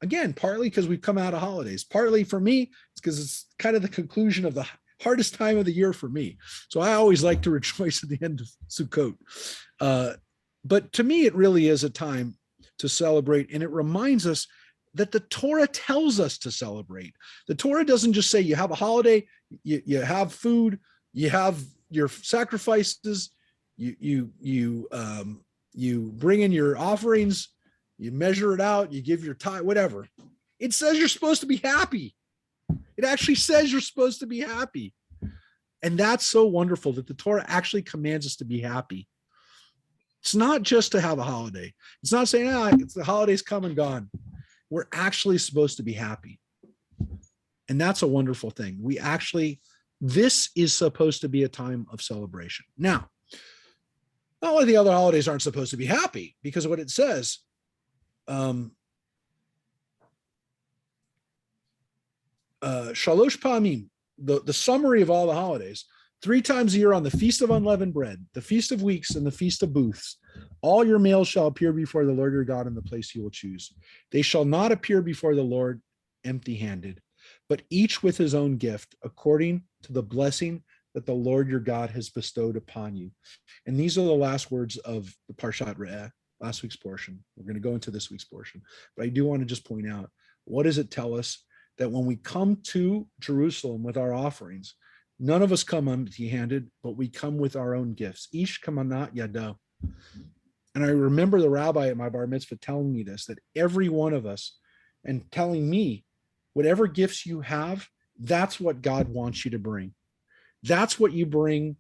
Again, partly because we've come out of holidays. Partly for me, it's because it's kind of the conclusion of the hardest time of the year for me. So I always like to rejoice at the end of Sukkot. But to me, it really is a time to celebrate. And it reminds us that the Torah tells us to celebrate. The Torah doesn't just say you have a holiday, you have food, you have your sacrifices, you bring in your offerings, you measure it out, you give your tithe, whatever. It says you're supposed to be happy. It actually says you're supposed to be happy. And that's so wonderful that the Torah actually commands us to be happy. It's not just to have a holiday. It's not saying, it's the holidays come and gone. We're actually supposed to be happy. And that's a wonderful thing. This is supposed to be a time of celebration. Now, not only the other holidays aren't supposed to be happy because of what it says. Shalosh Pamim, the summary of all the holidays, 3 times a year on the Feast of Unleavened Bread, the Feast of Weeks, and the Feast of Booths, all your males shall appear before the Lord your God in the place you will choose. They shall not appear before the Lord empty-handed, but each with his own gift, according to the blessing that the Lord your God has bestowed upon you. And these are the last words of the Parshat Re'eh, last week's portion. We're going to go into this week's portion. But I do want to just point out, what does it tell us? That when we come to Jerusalem with our offerings, none of us come empty-handed, but we come with our own gifts. Ish kamanat yado. And I remember the rabbi at my bar mitzvah telling me this, that every one of us, and telling me, whatever gifts you have, that's what God wants you to bring. That's what you bring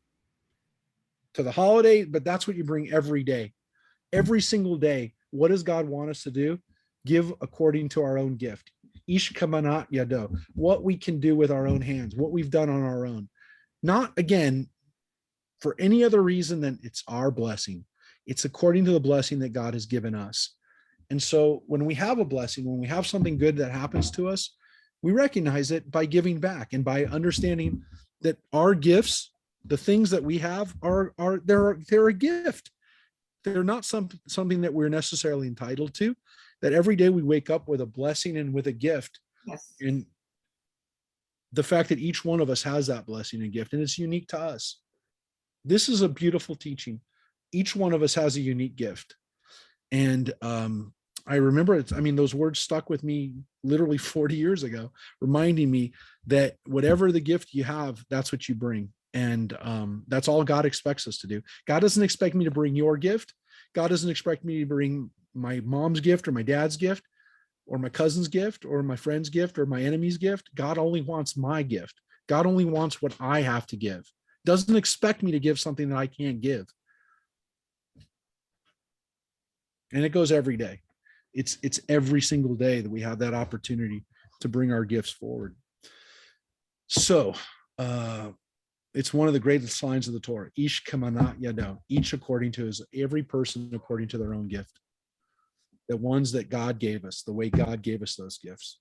to the holiday, but that's what you bring every day. Every single day, what does God want us to do? Give according to our own gift. Ish kamanat yado, what we can do with our own hands, what we've done on our own. Not, again, for any other reason than it's our blessing. It's according to the blessing that God has given us. And so when we have a blessing, when we have something good that happens to us, we recognize it by giving back and by understanding that our gifts, the things that we have, they're a gift. They're not something that we're necessarily entitled to. That every day we wake up with a blessing and with a gift. Yes. And the fact that each one of us has that blessing and gift, and it's unique to us. This is a beautiful teaching. Each one of us has a unique gift. And I remember those words stuck with me literally 40 years ago, reminding me that whatever the gift you have, that's what you bring. And that's all God expects us to do. God doesn't expect me to bring your gift. God doesn't expect me to bring my mom's gift or my dad's gift or my cousin's gift or my friend's gift or my enemy's gift. God only wants my gift. God only wants what I have to give. Doesn't expect me to give something that I can't give. And it goes every day. It's every single day that we have that opportunity to bring our gifts forward. So it's one of the greatest signs of the Torah. Ish kamanat yado, each according to every person according to their own gift. The ones that God gave us, the way God gave us those gifts.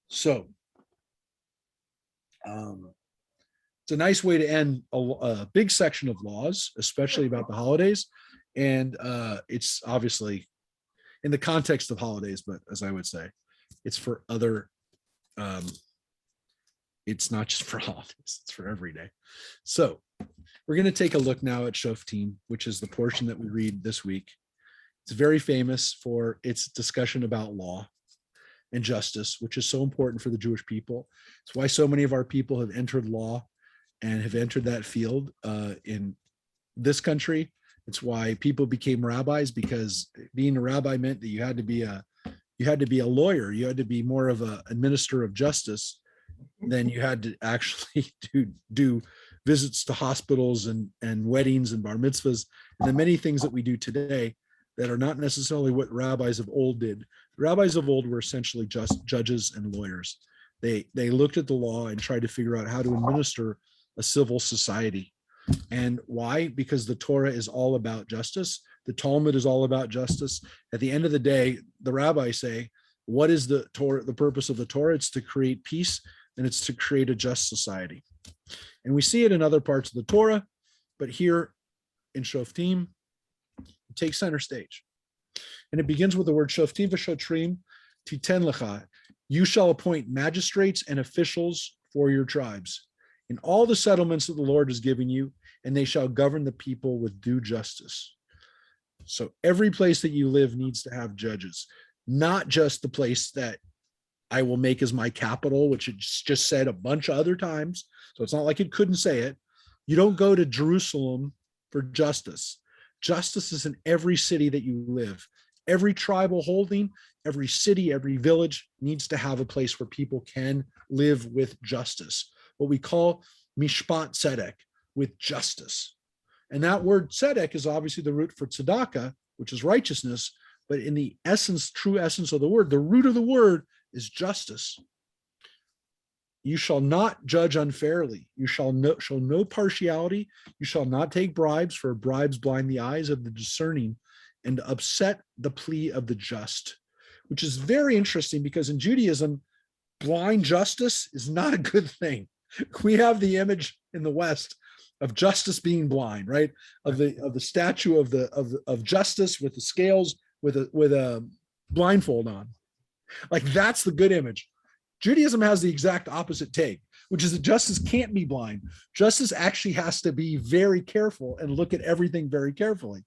So it's a nice way to end a big section of laws, especially about the holidays. And it's obviously in the context of holidays, but as I would say, it's for other, it's not just for holidays, it's for every day. So we're going to take a look now at Shoftim, which is the portion that we read this week. It's very famous for its discussion about law and justice, which is so important for the Jewish people. It's why so many of our people have entered law and have entered that field in this country. It's why people became rabbis, because being a rabbi meant that you had to be a lawyer. You had to be more of a administrator of justice than you had to actually do visits to hospitals and weddings and bar mitzvahs and the many things that we do today that are not necessarily what rabbis of old did. Rabbis of old were essentially just judges and lawyers. They looked at the law and tried to figure out how to administer a civil society. And why? Because the Torah is all about justice. The Talmud is all about justice. At the end of the day, the rabbis say, what is the Torah, the purpose of the Torah? It's to create peace, and it's to create a just society. And we see it in other parts of the Torah, but here in Shoftim, it takes center stage. And it begins with the word Shoftim v'shotrim titen lecha. You shall appoint magistrates and officials for your tribes in all the settlements that the Lord has given you, and they shall govern the people with due justice. So every place that you live needs to have judges, not just the place that I will make as my capital, which it's just said a bunch of other times. So it's not like it couldn't say it. You don't go to Jerusalem for justice. Justice is in every city that you live. Every tribal holding, every city, every village needs to have a place where people can live with justice. What we call mishpat tzedek, with justice. And that word tzedek is obviously the root for tzedakah, which is righteousness. But in the essence, true essence of the word, the root of the word is justice. You shall not judge unfairly. You shall show no partiality. You shall not take bribes, for bribes blind the eyes of the discerning and upset the plea of the just, which is very interesting because in Judaism, blind justice is not a good thing. We have the image in the West of justice being blind, right? Of the statue of justice with the scales with a blindfold on. Like that's the good image. Judaism has the exact opposite take, which is that justice can't be blind. Justice actually has to be very careful and look at everything very carefully.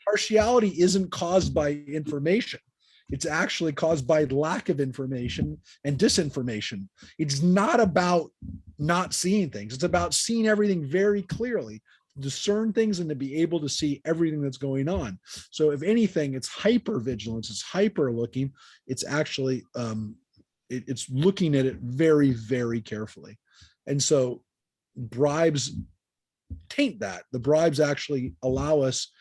Partiality isn't caused by information. It's actually caused by lack of information and disinformation. It's not about not seeing things. It's about seeing everything very clearly, discern things, and to be able to see everything that's going on. So if anything, it's hyper vigilance, it's hyper looking. It's actually, it's looking at it very, very carefully. And so bribes taint that. The bribes actually allow us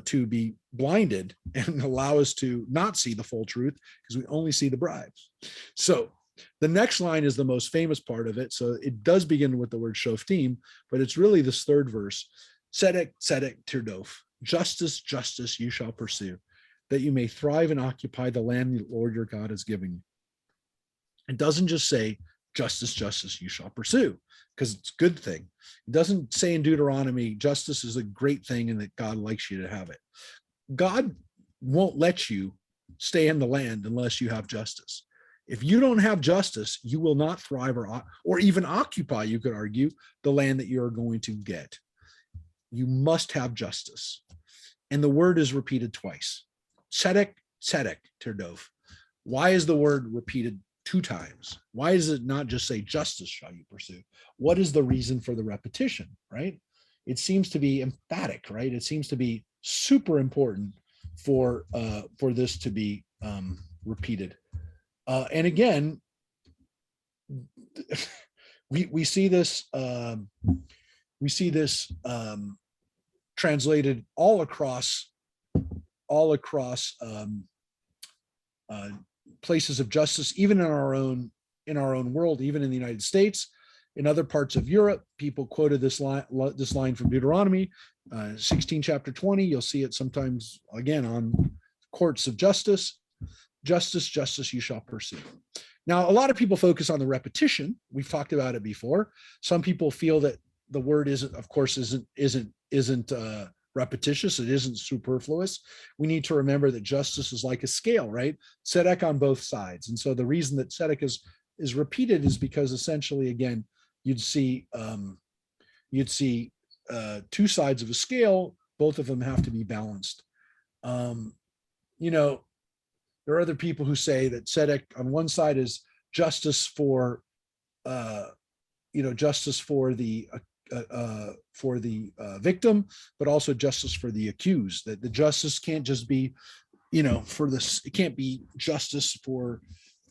to be blinded and allow us to not see the full truth because we only see the bribes. So the next line is the most famous part of it. So it does begin with the word shoftim, but it's really this third verse. Tzedek, tzedek tirdof. Justice, justice you shall pursue, that you may thrive and occupy the land the Lord your God has given you. It doesn't just say justice, justice you shall pursue, because it's a good thing. It doesn't say in Deuteronomy, justice is a great thing and that God likes you to have it. God won't let you stay in the land unless you have justice. If you don't have justice, you will not thrive or even occupy, you could argue, the land that you're going to get. You must have justice. And the word is repeated twice. Tzedek, tzedek, tirdof. Why is the word repeated 2 times? Why does it not just say justice shall you pursue? What is the reason for the repetition, right? It seems to be emphatic, right? It seems to be super important for this to be repeated. And again, we see this translated all across places of justice, even in our own world, even in the United States. In other parts of Europe, people quoted this line from Deuteronomy 16, chapter 20. You'll see it sometimes again on courts of justice. Justice, justice you shall pursue. Now, a lot of people focus on the repetition. We've talked about it before. Some people feel that the word isn't repetitious. It isn't superfluous. We need to remember that justice is like a scale, right? Tzedek on both sides. And so the reason that tzedek is repeated is because essentially, again, you'd see 2 sides of a scale. Both of them have to be balanced. There are other people who say that tzedek on one side is justice for justice for the victim, but also justice for the accused. That the justice can't just be, for this. It can't be justice for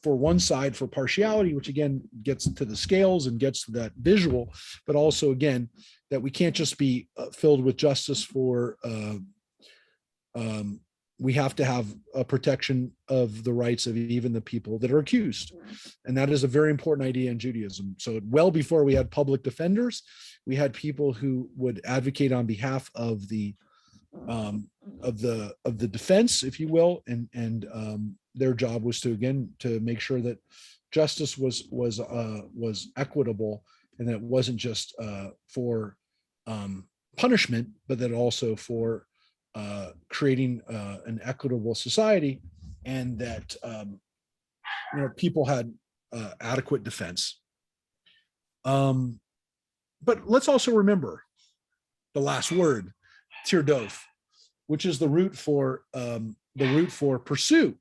one side for partiality, which again gets to the scales and gets to that visual, but also again that we can't just be filled with justice for. We have to have a protection of the rights of even the people that are accused. And that is a very important idea in Judaism. So well before we had public defenders, we had people who would advocate on behalf of the of the defense, if you will, and their job was to, again, to make sure that justice was equitable, and that it wasn't just for punishment, but that also for creating an equitable society, and that people had adequate defense. But let's also remember the last word, tirdof, which is the root for pursue,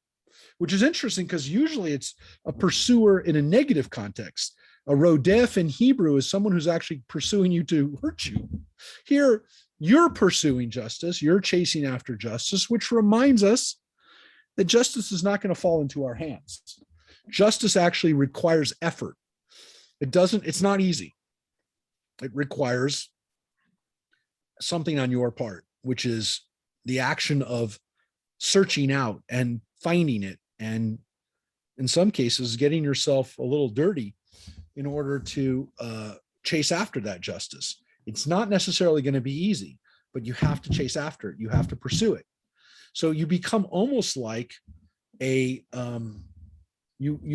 which is interesting because usually it's a pursuer in a negative context. A rodef in Hebrew is someone who's actually pursuing you to hurt you. Here, you're pursuing justice, you're chasing after justice, which reminds us that justice is not going to fall into our hands. Justice actually requires effort. It's not easy. It requires something on your part, which is the action of searching out and finding it, and in some cases getting yourself a little dirty in order to chase after that justice. It's not necessarily going to be easy, but you have to chase after it. You have to pursue it. So you become almost like you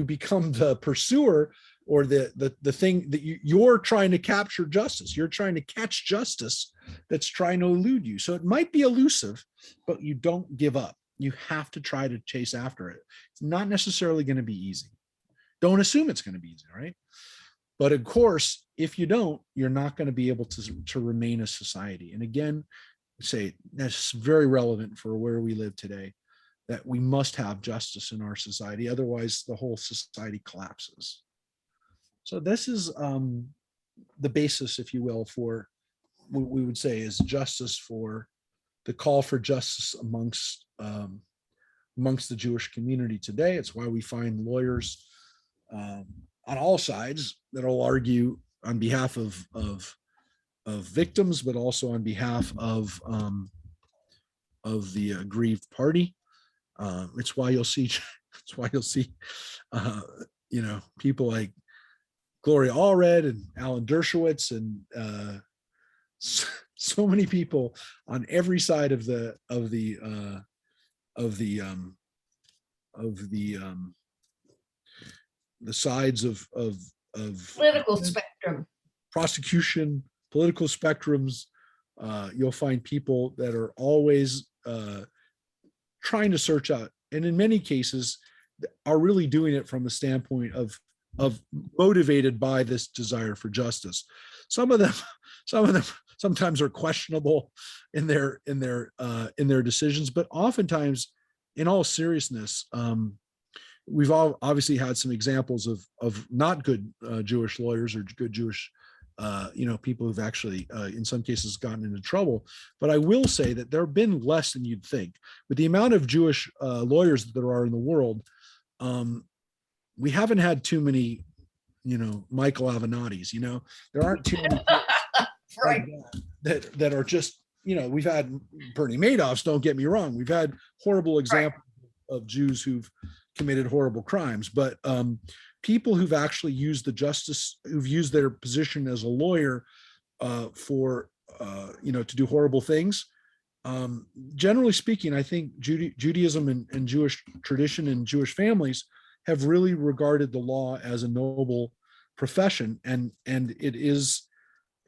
become the pursuer, or the thing that you're trying to capture justice. You're trying to catch justice that's trying to elude you. So it might be elusive, but you don't give up. You have to try to chase after it. It's not necessarily going to be easy. Don't assume it's going to be easy, right? But of course, if you don't, you're not going to be able to remain a society. And again, say that's very relevant for where we live today, that we must have justice in our society. Otherwise, the whole society collapses. So this is the basis, if you will, for what we would say is justice, for the call for justice amongst the Jewish community today. It's why we find lawyers on all sides that will argue on behalf of victims, but also on behalf of the aggrieved party. It's why you'll see people like Gloria Allred and Alan Dershowitz and so many people on every side of the sides of Political spectrum. prosecution, political spectrums. You'll find people that are always trying to search out, and in many cases are really doing it from a standpoint of motivated by this desire for justice. Some of them sometimes are questionable in their decisions, but oftentimes, in all seriousness, we've all obviously had some examples of not good Jewish lawyers or good Jewish people who've actually in some cases gotten into trouble. But I will say that there have been less than you'd think. With the amount of Jewish lawyers that there are in the world, we haven't had too many, Michael Avenattis. There aren't too many Right. that are just, we've had Bernie Madoffs, don't get me wrong. We've had horrible examples of Jews who've committed horrible crimes, but people who've actually used who've used their position as a lawyer for, to do horrible things. Generally speaking, I think Judaism and Jewish tradition and Jewish families have really regarded the law as a noble profession. And it is,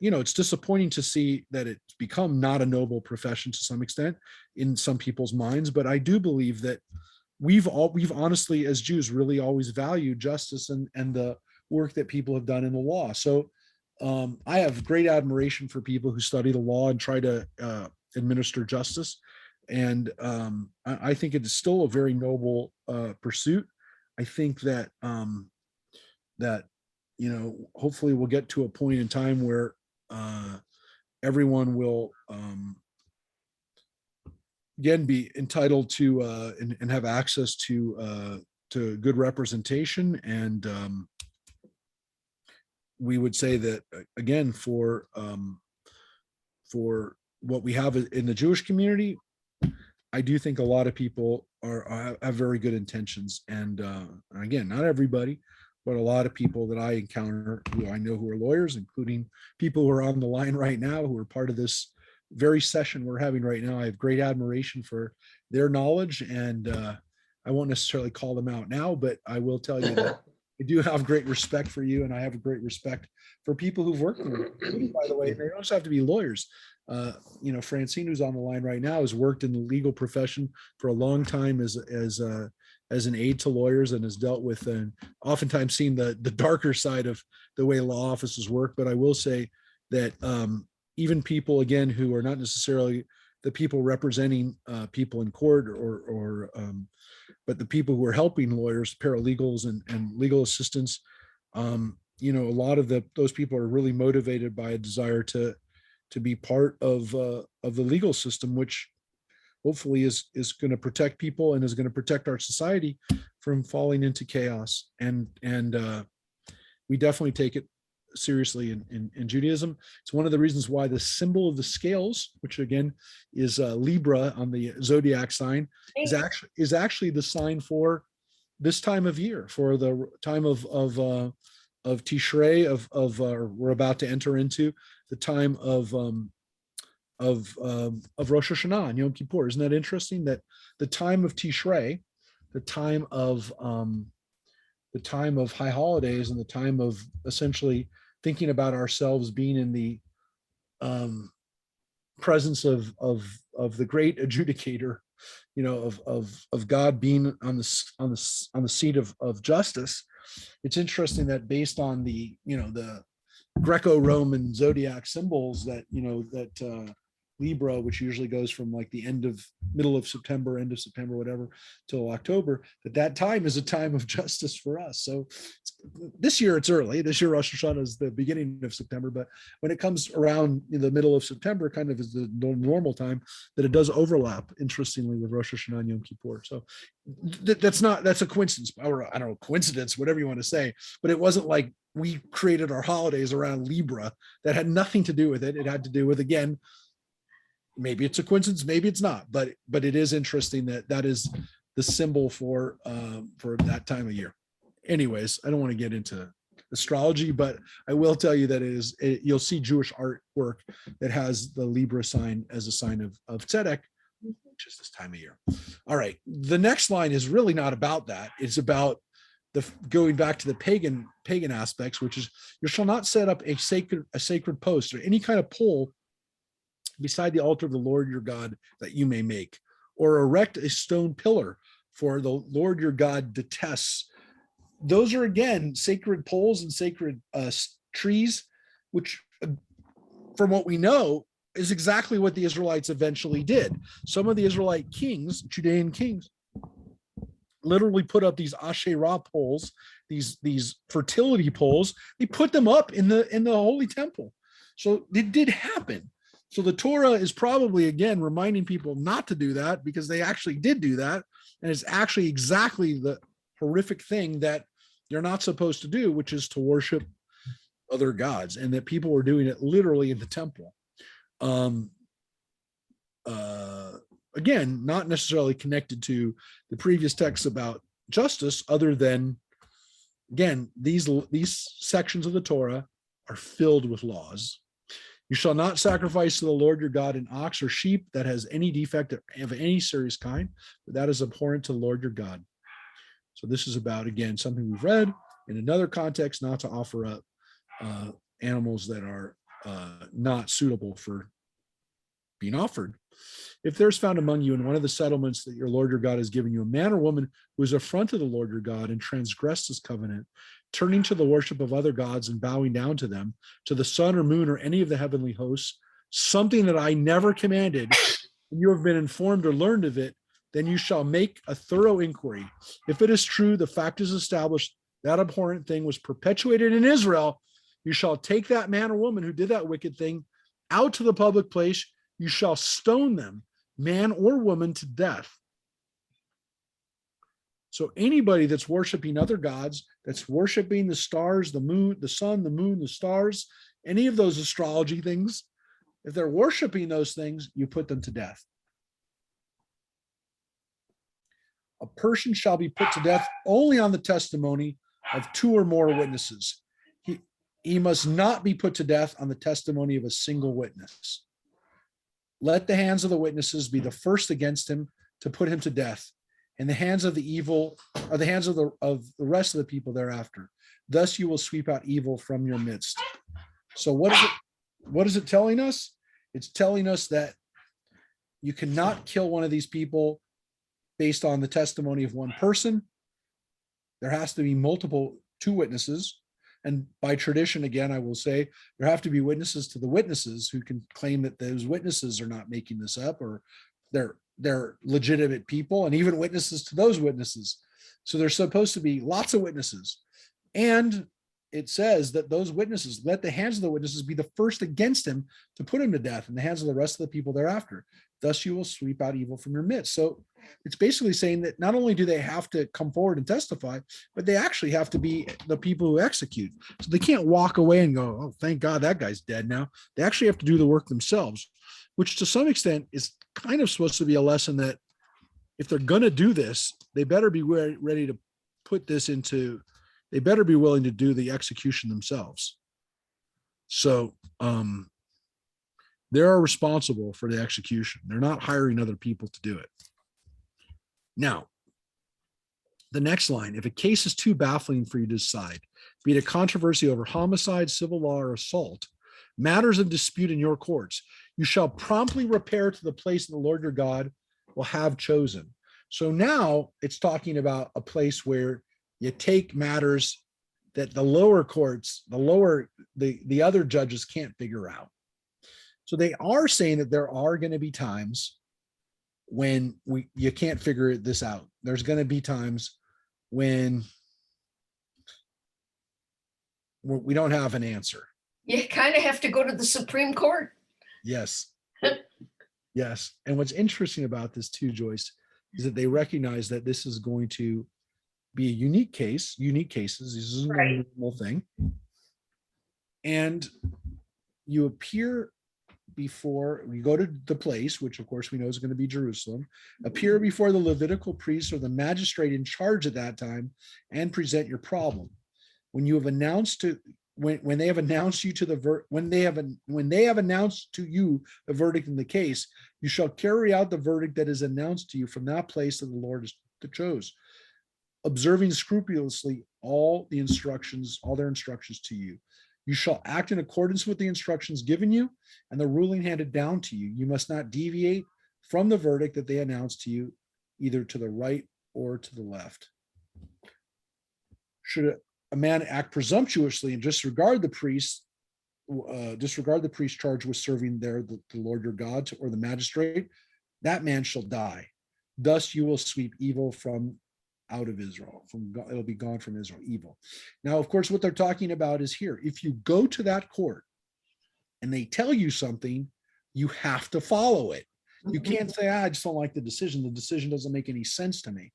it's disappointing to see that it's become not a noble profession to some extent in some people's minds. But I do believe that we've honestly, as Jews, really always valued justice and the work that people have done in the law. So I have great admiration for people who study the law and try to administer justice. And I think it is still a very noble pursuit. I think that hopefully we'll get to a point in time where everyone will again be entitled to and have access to good representation. And we would say that again for what we have in the Jewish community, I do think a lot of people have very good intentions. And again, not everybody, but a lot of people that I encounter who I know who are lawyers, including people who are on the line right now, who are part of this very session we're having right now. I have great admiration for their knowledge, and I won't necessarily call them out now, but I will tell you that I do have great respect for you, and I have a great respect for people who've worked in it. By the way, they don't just have to be lawyers. Francine, who's on the line right now, has worked in the legal profession for a long time as an aide to lawyers, and has dealt with and oftentimes seen the darker side of the way law offices work. But I will say that even people, again, who are not necessarily the people representing people in court but the people who are helping lawyers, paralegals and legal assistants, a lot of those people are really motivated by a desire to be part of the legal system, which hopefully is going to protect people and is going to protect our society from falling into chaos. And we definitely take it seriously in Judaism. It's one of the reasons why the symbol of the scales, which again is Libra on the zodiac sign, is actually the sign for this time of year, for the time of Tishrei, we're about to enter into the time of Rosh Hashanah and Yom Kippur. Isn't that interesting that the time of Tishrei, the time of high holidays, and the time of essentially thinking about ourselves being in the presence of the great adjudicator, of God being on the seat of justice. It's interesting that based on the Greco-Roman zodiac symbols that Libra, which usually goes from like the middle of September, end of September, whatever, till October, that time is a time of justice for us. So this year it's early. This year Rosh Hashanah is the beginning of September, but when it comes around in the middle of September, kind of is the normal time, that it does overlap, interestingly, with Rosh Hashanah and Yom Kippur. So that's a coincidence, or I don't know, coincidence, whatever you want to say, but it wasn't like we created our holidays around Libra. That had nothing to do with it. It had to do with, again, maybe it's a coincidence, maybe it's not, but it is interesting that is the symbol for that time of year. Anyways, I don't want to get into astrology, but I will tell you that you'll see Jewish artwork that has the Libra sign as a sign of tzedek, which is this time of year. All right, the next line is really not about that. It's about going back to the pagan aspects, which is, you shall not set up a sacred post or any kind of pole beside the altar of the Lord your God that you may make, or erect a stone pillar, for the Lord your God detests. Those are, again, sacred poles and sacred trees, which, from what we know, is exactly what the Israelites eventually did. Some of the Israelite kings, Judean kings, literally put up these Asherah poles, these fertility poles. They put them up in the holy temple. So it did happen. So the Torah is probably, again, reminding people not to do that, because they actually did do that. And it's actually exactly the horrific thing that you're not supposed to do, which is to worship other gods, and that people were doing it literally in the temple. Again, not necessarily connected to the previous texts about justice, other than, again, these sections of the Torah are filled with laws. You shall not sacrifice to the Lord your God an ox or sheep that has any defect of any serious kind, but that is abhorrent to the Lord your God. So this is about, again, something we've read in another context, not to offer up animals that are not suitable for being offered. If there's found among you in one of the settlements that your Lord your God has given you a man or woman who has affronted the Lord your God and transgressed his covenant, turning to the worship of other gods and bowing down to them, to the sun or moon or any of the heavenly hosts, something that I never commanded, and you have been informed or learned of it, then you shall make a thorough inquiry. If it is true, the fact is established, that abhorrent thing was perpetuated in Israel, you shall take that man or woman who did that wicked thing out to the public place. You shall stone them, man or woman, to death. So anybody that's worshiping other gods, that's worshiping the stars, the moon, the sun, the moon, the stars, any of those astrology things, if they're worshiping those things, you put them to death. A person shall be put to death only on the testimony of two or more witnesses. He must not be put to death on the testimony of a single witness. let the hands of the witnesses be the first against him to put him to death, and the hands of the evil are the hands of the rest of the people thereafter. Thus you will sweep out evil from your midst. So what is it telling us? It's telling us that you cannot kill one of these people based on the testimony of one person. There has to be two witnesses. And by tradition, again, I will say there have to be witnesses to the witnesses who can claim that those witnesses are not making this up, or they're legitimate people, and even witnesses to those witnesses. So there's supposed to be lots of witnesses. And it says that those witnesses, let the hands of the witnesses be the first against him to put him to death, and the hands of the rest of the people thereafter. Thus you will sweep out evil from your midst. So it's basically saying that not only do they have to come forward and testify, but they actually have to be the people who execute. So they can't walk away and go, oh, thank God that guy's dead now. They actually have to do the work themselves, which to some extent is kind of supposed to be a lesson that if they're going to do this, they better be ready to put this into, they better be willing to do the execution themselves. So they're responsible for the execution. They're not hiring other people to do it. Now, the next line, if a case is too baffling for you to decide, be it a controversy over homicide, civil law, or assault, matters of dispute in your courts, you shall promptly repair to the place that the Lord your God will have chosen. So now it's talking about a place where you take matters that the lower courts, the other judges can't figure out. So they are saying that there are going to be times when you can't figure this out. There's going to be times when we don't have an answer. You kind of have to go to the Supreme Court. Yes. Yes. And what's interesting about this too, Joyce, is that they recognize that this is going to be a unique cases. This isn't a normal thing. And you appear before we go to the place, which of course we know is going to be Jerusalem, appear before the Levitical priest or the magistrate in charge at that time and present your problem. When you have announced to when they have announced you to the when they have announced to you the verdict in the case, you shall carry out the verdict that is announced to you from that place that the Lord has chose, observing scrupulously all their instructions to you. You shall act in accordance with the instructions given you and the ruling handed down to you. You must not deviate from the verdict that they announced to you, either to the right or to the left. Should a man act presumptuously and disregard the priest charged with serving there the Lord your God or the magistrate, that man shall die. Thus you will sweep evil from out of Israel. It'll be gone from Israel, evil. Now, of course, what they're talking about is here. If you go to that court and they tell you something, you have to follow it. You can't say, I just don't like the decision. The decision doesn't make any sense to me.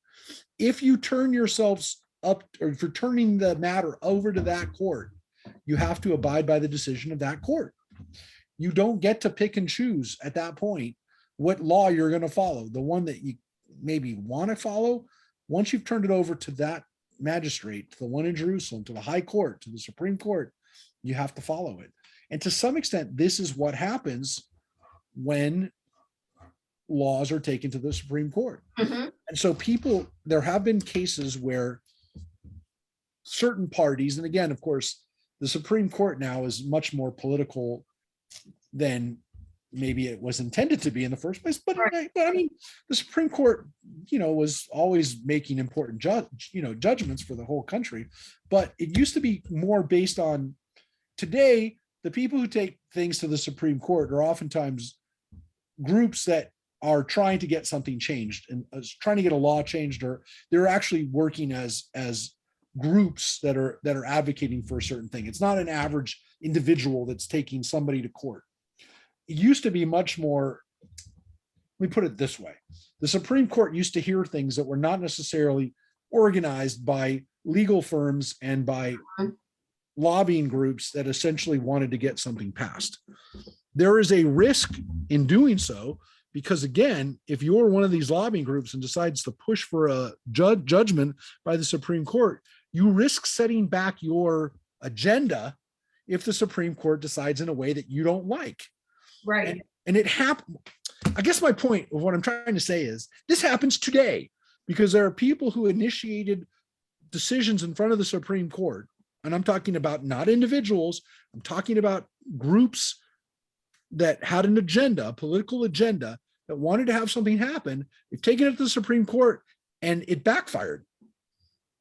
If you turn yourselves up, or if you're turning the matter over to that court, you have to abide by the decision of that court. You don't get to pick and choose at that point what law you're going to follow. The one that you maybe want to follow, once you've turned it over to that magistrate, to the one in Jerusalem, to the high court, to the Supreme Court, you have to follow it. And to some extent, this is what happens when laws are taken to the Supreme Court. And so there have been cases where certain parties, and again, of course, the Supreme Court now is much more political than maybe it was intended to be in the first place. But I mean, the Supreme Court, was always making important judgments for the whole country. But it used to be more based on, today, the people who take things to the Supreme Court are oftentimes groups that are trying to get something changed and trying to get a law changed, or they're actually working as groups that are advocating for a certain thing. It's not an average individual that's taking somebody to court. It used to be much more, let me put it this way. The Supreme Court used to hear things that were not necessarily organized by legal firms and by lobbying groups that essentially wanted to get something passed. There is a risk in doing so, because again, if you're one of these lobbying groups and decides to push for a judgment by the Supreme Court, you risk setting back your agenda if the Supreme Court decides in a way that you don't like. Right. And it happened. I guess my point of what I'm trying to say is this happens today because there are people who initiated decisions in front of the Supreme Court. And I'm talking about not individuals, I'm talking about groups that had an agenda, a political agenda that wanted to have something happen. They've taken it to the Supreme Court and it backfired.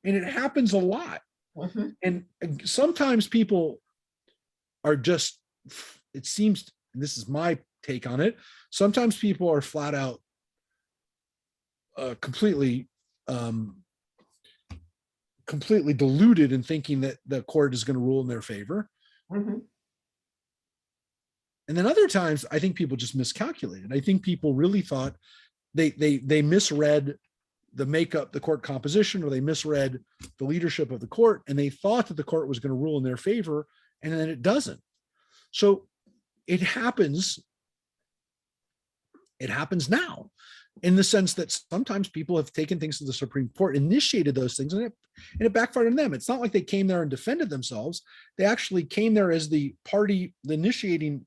And it happens a lot. Mhm. And sometimes people are just, it seems, and this is my take on it, sometimes people are flat out completely deluded in thinking that the court is going to rule in their favor. Mhm. And then other times, I think people just miscalculated. I think people really thought they misread the makeup, the court composition, or they misread the leadership of the court, and they thought that the court was going to rule in their favor, and then it doesn't. So it happens. It happens now, in the sense that sometimes people have taken things to the Supreme Court, initiated those things, and it backfired on them. It's not like they came there and defended themselves. They actually came there as the party initiating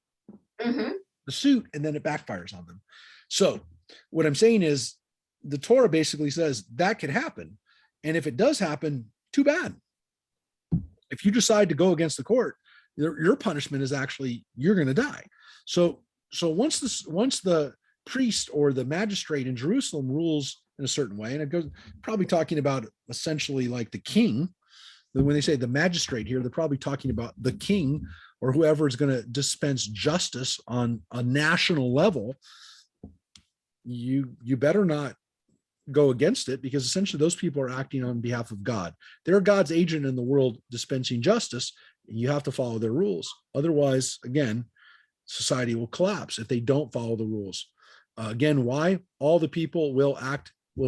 Mhm. the suit, and then it backfires on them. So what I'm saying is the Torah basically says that could happen. And if it does happen, too bad. If you decide to go against the court, your punishment is actually, you're going to die. So once the priest or the magistrate in Jerusalem rules in a certain way, and it goes probably talking about essentially like the king, when they say the magistrate here, they're probably talking about the king or whoever is going to dispense justice on a national level. You better not go against it, because essentially those people are acting on behalf of God. They're God's agent in the world dispensing justice. And you have to follow their rules. Otherwise, again, society will collapse if they don't follow the rules. Again, why? All the people will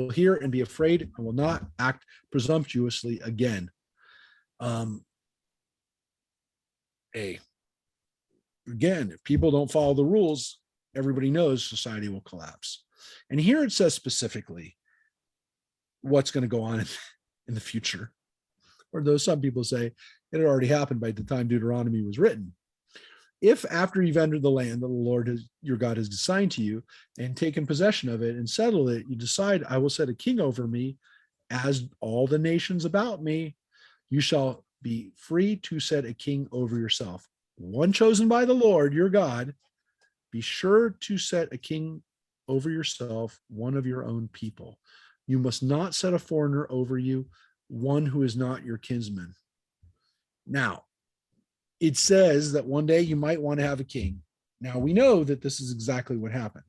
hear and be afraid, and will not act presumptuously again. Again, if people don't follow the rules, everybody knows society will collapse. And here it says specifically what's going to go on in the future. Or though some people say it had already happened by the time Deuteronomy was written. If after you've entered the land that the Lord your God has assigned to you, and taken possession of it and settled it, you decide, I will set a king over me as all the nations about me, you shall be free to set a king over yourself, one chosen by the Lord your God. Be sure to set a king over yourself, one of your own people. You must not set a foreigner over you, one who is not your kinsman. Now, it says that one day you might want to have a king. Now we know that this is exactly what happened.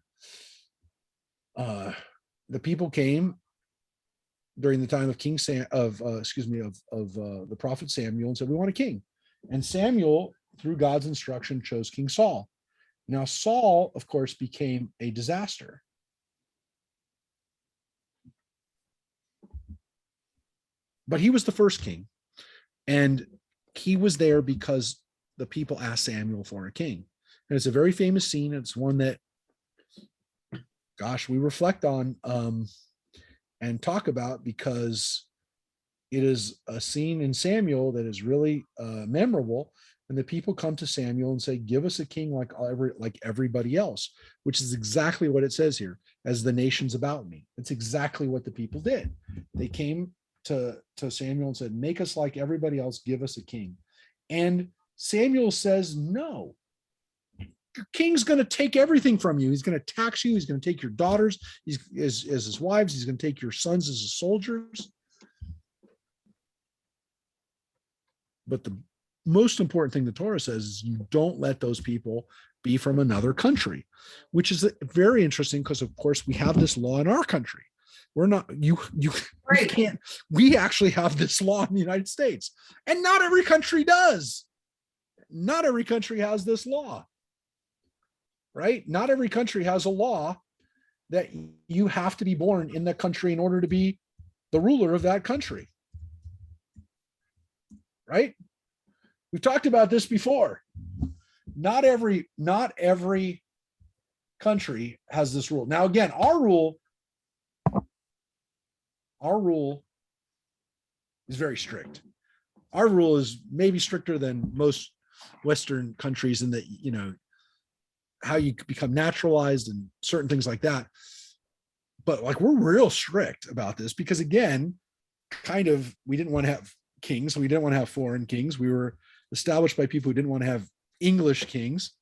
The people came during the time of the prophet Samuel and said, we want a king. And Samuel, through God's instruction, chose King Saul. Now Saul, of course, became a disaster. But he was the first king. And he was there because the people asked Samuel for a king. And it's a very famous scene. It's one that, gosh, we reflect on and talk about, because it is a scene in Samuel that is really memorable. And the people come to Samuel and say, give us a king like everybody else, which is exactly what it says here, as the nations about me. It's exactly what the people did. They came to Samuel and said, make us like everybody else, give us a king. And Samuel says, no, your king's going to take everything from you. He's going to tax you. He's going to take your daughters as his wives. He's going to take your sons as his soldiers. But the most important thing the Torah says is you don't let those people be from another country, which is very interesting, because of course we have this law in our country. We're not, you Right. can't, we actually have this law in the United States, and not every country does. Not every country has this law, right? Not every country has a law that you have to be born in that country in order to be the ruler of that country, right? We've talked about this before. Not every country has this rule. Now, again, our rule is very strict. Our rule is maybe stricter than most Western countries in that, how you become naturalized and certain things like that. But like, we're real strict about this because, again, we didn't want to have kings. We didn't want to have foreign kings. We were established by people who didn't want to have English kings.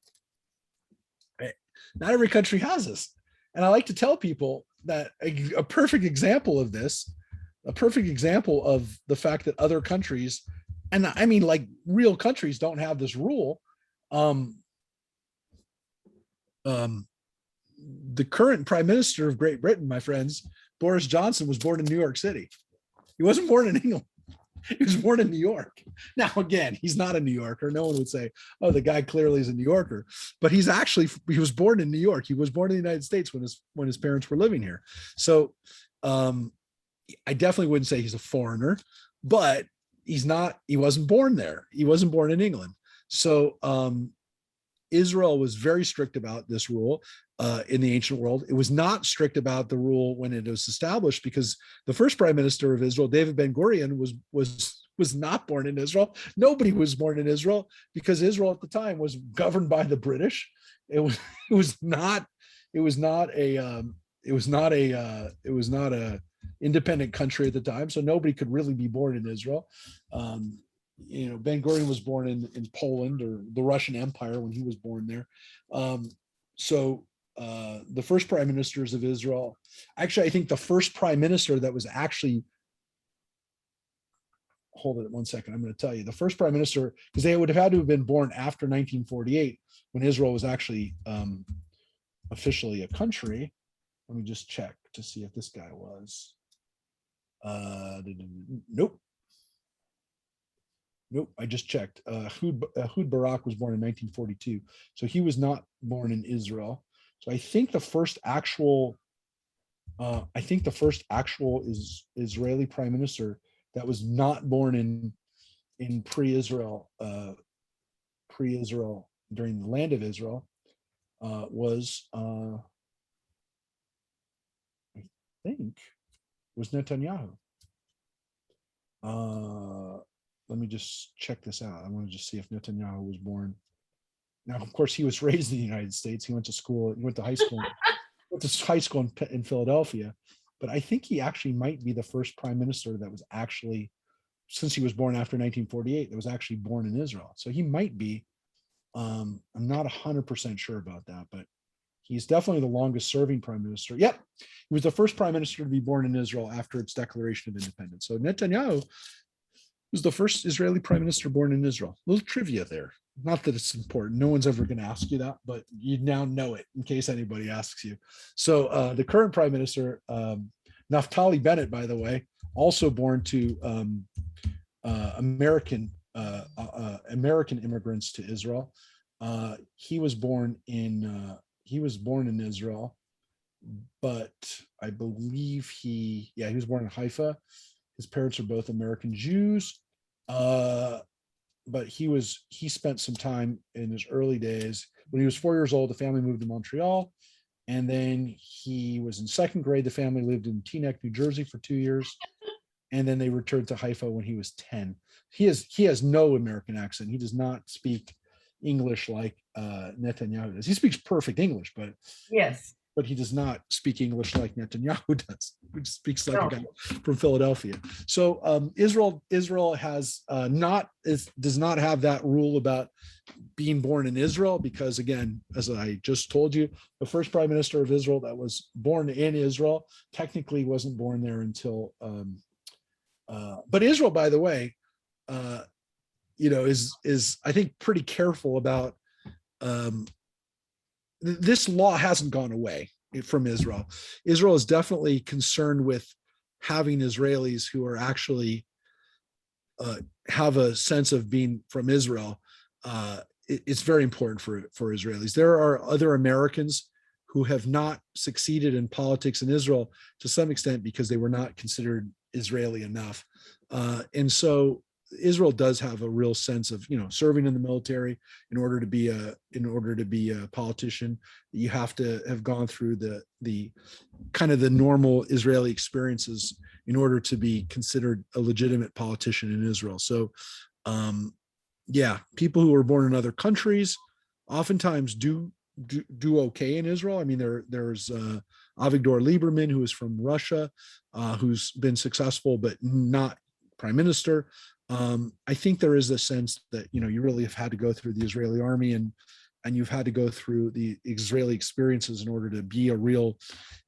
Not every country has this. And I like to tell people that a perfect example of this, a perfect example of the fact that other countries, and I mean like real countries, don't have this rule. The current prime minister of Great Britain, my friends, Boris Johnson, was born in New York City. He wasn't born in England. He was born in New York. Now, again, he's not a New Yorker. No one would say, oh, the guy clearly is a New Yorker, but he was born in New York. He was born in the United States when his parents were living here. So I definitely wouldn't say he's a foreigner, but he wasn't born there. He wasn't born in England. So Israel was very strict about this rule in the ancient world. It was not strict about the rule when it was established, because the first prime minister of Israel, David Ben-Gurion, was not born in Israel. Nobody was born in Israel, because Israel at the time was governed by the British. It was not a independent country at the time, so nobody could really be born in Israel. Ben-Gurion was born in Poland, or the Russian Empire, when he was born there. The first prime ministers of Israel, actually, I think the first prime minister that was actually, hold it 1 second, I'm going to tell you, the first prime minister, because they would have had to have been born after 1948, when Israel was actually officially a country. Let me just check to see if this guy was. Nope, I just checked. Ehud Barak was born in 1942, so he was not born in Israel. So I think the first actual Israeli prime minister that was not born in pre-Israel during the land of Israel was Netanyahu. Let me just check this out. I want to just see if Netanyahu was born. Now, of course, he was raised in the United States. He went to high school in Philadelphia. But I think he actually might be the first prime minister that was actually, since he was born after 1948, that was actually born in Israel. So he might be. I'm not 100% sure about that, but he's definitely the longest serving prime minister. Yep, he was the first prime minister to be born in Israel after its declaration of independence. So Netanyahu was the first Israeli prime minister born in Israel. A little trivia there. Not that it's important. No one's ever going to ask you that, but you now know it in case anybody asks you. So the current prime minister, Naftali Bennett, by the way, also born to American immigrants to Israel. He was born in Israel, but I believe he was born in Haifa. His parents are both American Jews, but he spent some time in his early days. When he was 4 years old, the family moved to Montreal, and then he was in second grade. The family lived in Teaneck, New Jersey for 2 years, and then they returned to Haifa when he was 10. He has no American accent. He does not speak English like Netanyahu does. He speaks perfect English, but Yes. but he does not speak English like Netanyahu does, which speaks like a guy from Philadelphia. So Israel does not have that rule about being born in Israel, because, again, as I just told you, the first prime minister of Israel that was born in Israel technically wasn't born there until. But Israel, by the way, is I think pretty careful about. This law hasn't gone away from Israel. Israel is definitely concerned with having Israelis who are actually have a sense of being from Israel. It's very important for Israelis. There are other Americans who have not succeeded in politics in Israel to some extent because they were not considered Israeli enough. And so Israel does have a real sense of, serving in the military in order to be a politician. You have to have gone through the kind of the normal Israeli experiences in order to be considered a legitimate politician in Israel. So, people who are born in other countries oftentimes do do okay in Israel. I mean, there's Avigdor Lieberman, who is from Russia, who's been successful but not prime minister. I think there is a sense that you really have had to go through the Israeli army and you've had to go through the Israeli experiences in order to be a real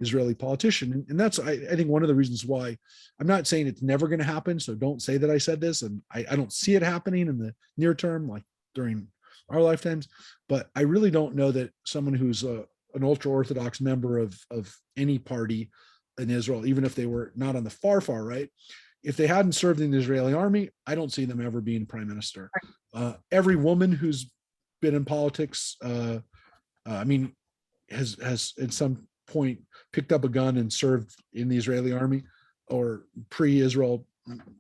Israeli politician. And that's, I think, one of the reasons why I'm not saying it's never going to happen. So don't say that I said this. And I don't see it happening in the near term, like during our lifetimes. But I really don't know that someone who's an ultra-Orthodox member of any party in Israel, even if they were not on the far right, if they hadn't served in the Israeli army, I don't see them ever being prime minister. Every woman who's been in politics, I mean, has at some point picked up a gun and served in the Israeli army or pre-Israel,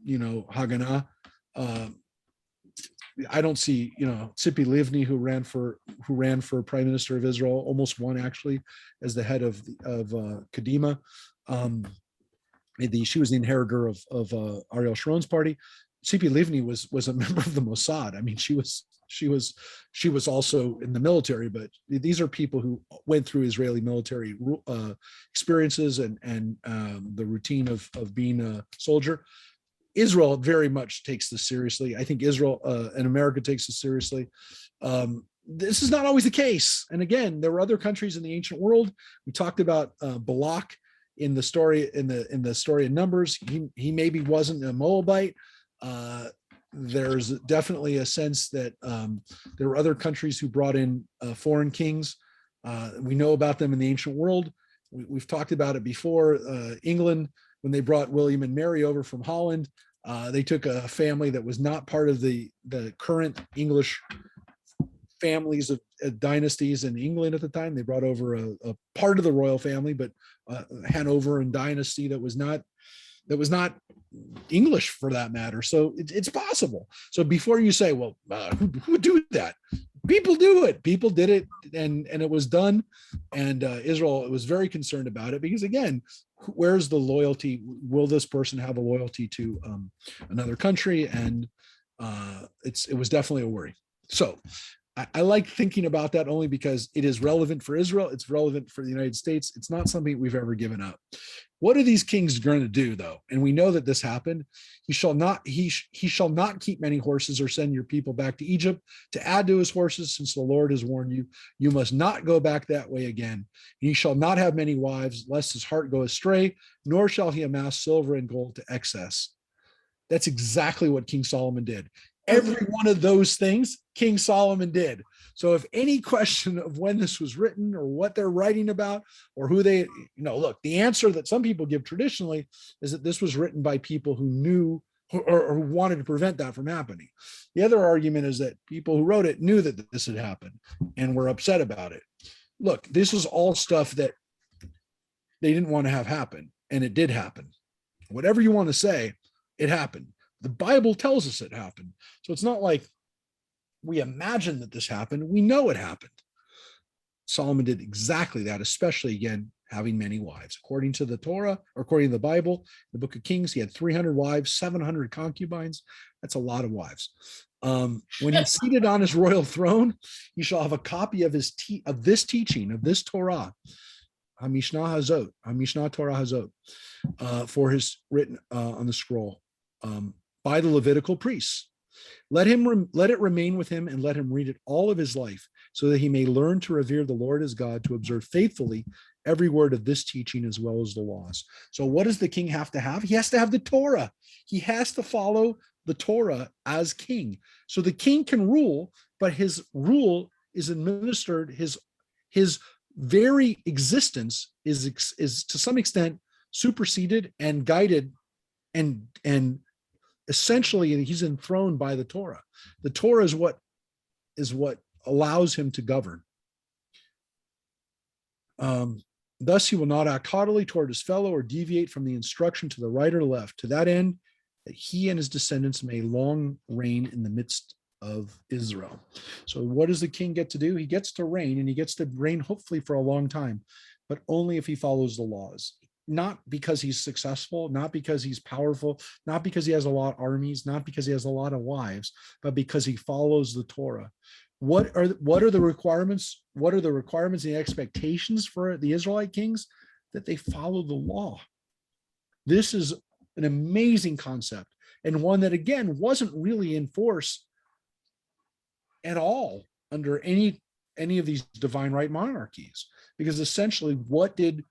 Haganah. I don't see, Tzipi Livni, who ran for prime minister of Israel, almost won actually as the head of Kadima. She was the inheritor of Ariel Sharon's party. Tzipi Livni was a member of the Mossad. I mean, she was also in the military, but these are people who went through Israeli military experiences and the routine of being a soldier. Israel very much takes this seriously. I think Israel and America takes this seriously. This is not always the case. And again, there were other countries in the ancient world. We talked about Balak in the story in the story of Numbers. He maybe wasn't a Moabite. There's definitely a sense that there were other countries who brought in foreign kings. We know about them in the ancient world. We've talked about it before. England, when they brought William and Mary over from Holland, they took a family that was not part of the current English families of dynasties in England at the time. They brought over a part of the royal family, but Hanoveran dynasty that was not English for that matter. So it's possible. So before you say, well, who would do that? People do it. People did it, and it was done. And Israel was very concerned about it because, again, where's the loyalty? Will this person have a loyalty to another country? And it was definitely a worry. So I like thinking about that only because it is relevant for Israel. It's relevant for the United States. It's not something we've ever given up. What are these kings going to do, though? And we know that this happened. He shall not keep many horses or send your people back to Egypt to add to his horses, since the Lord has warned you. You must not go back that way again. And he shall not have many wives, lest his heart go astray, nor shall he amass silver and gold to excess. That's exactly what King Solomon did. Every one of those things King Solomon did. So if any question of when this was written or what they're writing about or who they, look, the answer that some people give traditionally is that this was written by people who knew or who wanted to prevent that from happening. The other argument is that people who wrote it knew that this had happened and were upset about it. Look, this is all stuff that they didn't want to have happen, and it did happen. Whatever you want to say, it happened. The Bible tells us it happened. So it's not like we imagine that this happened. We know it happened. Solomon did exactly that, especially, again, having many wives. According to the Torah, or according to the Bible, the book of Kings, he had 300 wives, 700 concubines. That's a lot of wives. When he's seated on his royal throne, he shall have a copy of this teaching, of this Torah, Mishnah Torah Hazot, for his written on the scroll. By the Levitical priests. Let it remain with him, and let him read it all of his life, so that he may learn to revere the Lord his God, to observe faithfully every word of this teaching as well as the laws. So what does the king have to have? He has to have the Torah. He has to follow the Torah as king. So the king can rule, but his rule is administered, his very existence is to some extent superseded and guided and essentially he's enthroned by the Torah. The Torah is what allows him to govern. Thus he will not act haughtily toward his fellow or deviate from the instruction to the right or left, to that end that he and his descendants may long reign in the midst of Israel. So what does the king get to do? He gets to reign, and he gets to reign hopefully for a long time, but only if he follows the laws. Not because he's successful, not because he's powerful, not because he has a lot of armies, not because he has a lot of wives, but because he follows the Torah. What are the requirements? What are the requirements and the expectations for the Israelite kings? That they follow the law. This is an amazing concept, and one that again wasn't really in force at all under any of these divine right monarchies. Because essentially, what did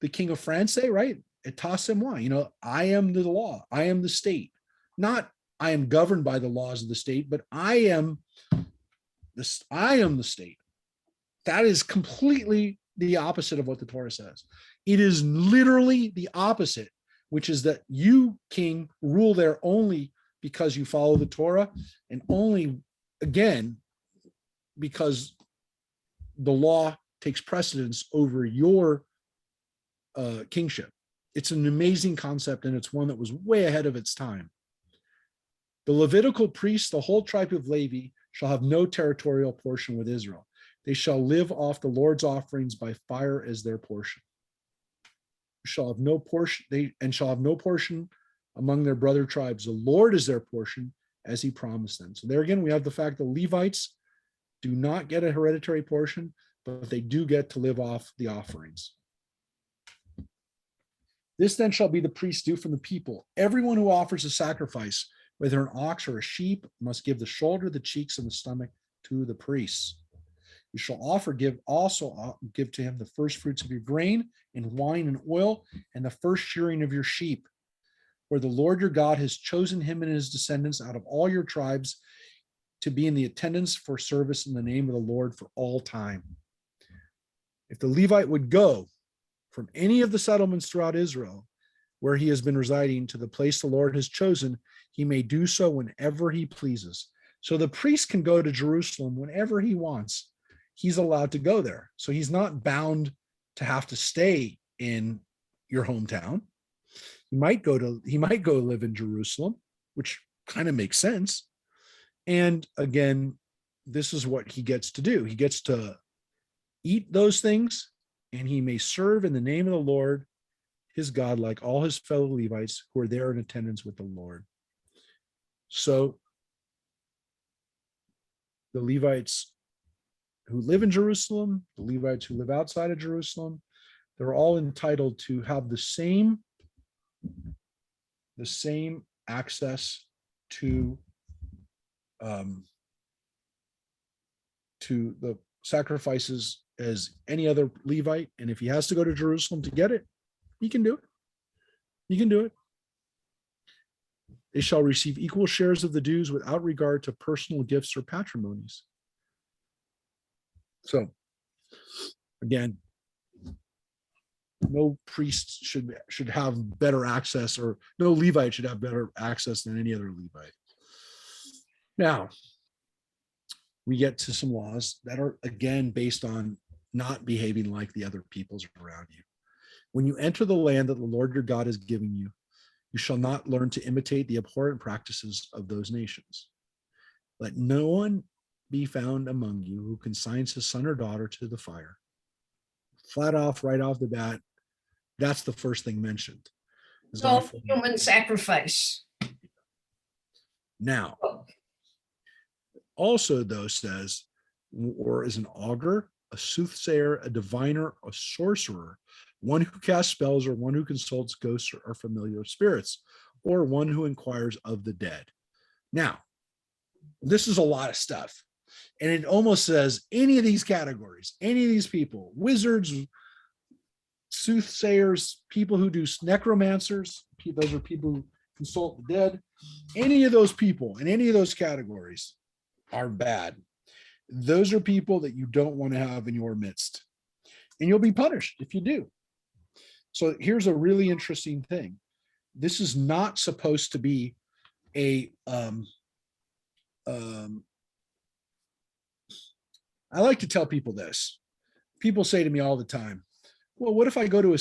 the King of France say? Right, Etat c'est moi. I am the law. I am the state. Not I am governed by the laws of the state, but I am this. I am the state. That is completely the opposite of what the Torah says. It is literally the opposite, which is that you, king, rule there only because you follow the Torah, and only, again, because the law takes precedence over your kingship. It's an amazing concept, and it's one that was way ahead of its time. The Levitical priests, the whole tribe of Levi, shall have no territorial portion with Israel. They shall live off the Lord's offerings by fire as their portion. Shall have no portion, shall have no portion among their brother tribes. The Lord is their portion, as he promised them. So there again, we have the fact that Levites do not get a hereditary portion, but they do get to live off the offerings. This then shall be the priest's due from the people. Everyone who offers a sacrifice, whether an ox or a sheep, must give the shoulder, the cheeks, and the stomach to the priests. You shall also give to him the first fruits of your grain and wine and oil, and the first shearing of your sheep. For the Lord your God has chosen him and his descendants out of all your tribes to be in the attendance for service in the name of the Lord for all time. If the Levite would go from any of the settlements throughout Israel where he has been residing to the place the Lord has chosen, he may do so whenever he pleases. So the priest can go to Jerusalem whenever he wants. He's allowed to go there. So he's not bound to have to stay in your hometown. He might go live in Jerusalem, which kind of makes sense. And again, this is what he gets to do. He gets to eat those things, and he may serve in the name of the Lord, his God, like all his fellow Levites who are there in attendance with the Lord. So the Levites who live in Jerusalem, the Levites who live outside of Jerusalem, they're all entitled to have the same access to the sacrifices as any other Levite. And if he has to go to Jerusalem to get it, he can do it. He can do it. They shall receive equal shares of the dues without regard to personal gifts or patrimonies. So, again, no priest should have better access, or no Levite should have better access than any other Levite. Now, we get to some laws that are, again, based on not behaving like the other peoples around you. When you enter the land that the Lord your God is giving you, you shall not learn to imitate the abhorrent practices of those nations. Let no one be found among you who consigns his son or daughter to the fire. Flat off, right off the bat, that's the first thing mentioned. No human sacrifice. Now, also, though, says, or is an augur, a soothsayer, a diviner, a sorcerer, one who casts spells, or one who consults ghosts or familiar spirits, or one who inquires of the dead. Now, this is a lot of stuff. And it almost says any of these categories, any of these people, wizards, soothsayers, people who do necromancers, those are people who consult the dead, any of those people in any of those categories are bad. Those are people that you don't want to have in your midst. And you'll be punished if you do. So here's a really interesting thing. This is not supposed to be a I like to tell people this. People say to me all the time, well, what if I go to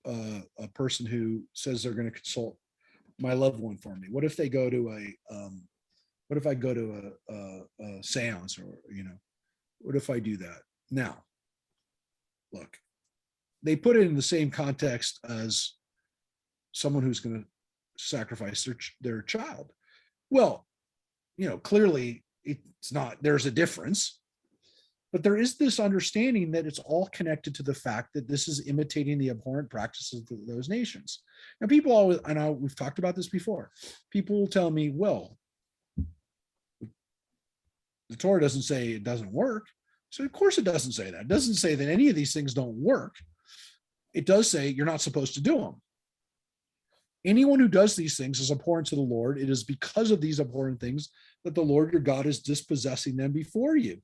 a person who says they're going to consult my loved one for me? What if they go to a seance, or, what if I do that? Now, look, they put it in the same context as someone who's going to sacrifice their child. Well, clearly it's not, there's a difference. But there is this understanding that it's all connected to the fact that this is imitating the abhorrent practices of those nations. And people always, I know we've talked about this before, people will tell me, well, the Torah doesn't say it doesn't work. So of course it doesn't say that. It doesn't say that any of these things don't work. It does say you're not supposed to do them. Anyone who does these things is abhorrent to the Lord. It is because of these abhorrent things that the Lord your God is dispossessing them before you.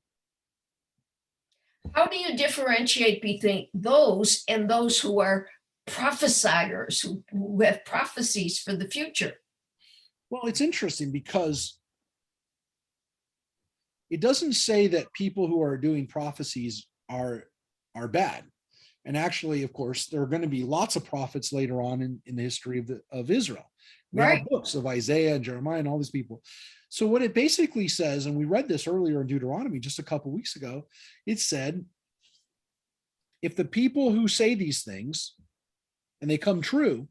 How do you differentiate between those and those who are prophesiers, who have prophecies for the future? Well, it's interesting because it doesn't say that people who are doing prophecies are bad. And actually, of course, there are going to be lots of prophets later on in the history of Israel. We Right. have books of Isaiah and Jeremiah and all these people. So what it basically says, and we read this earlier in Deuteronomy just a couple of weeks ago, it said, if the people who say these things and they come true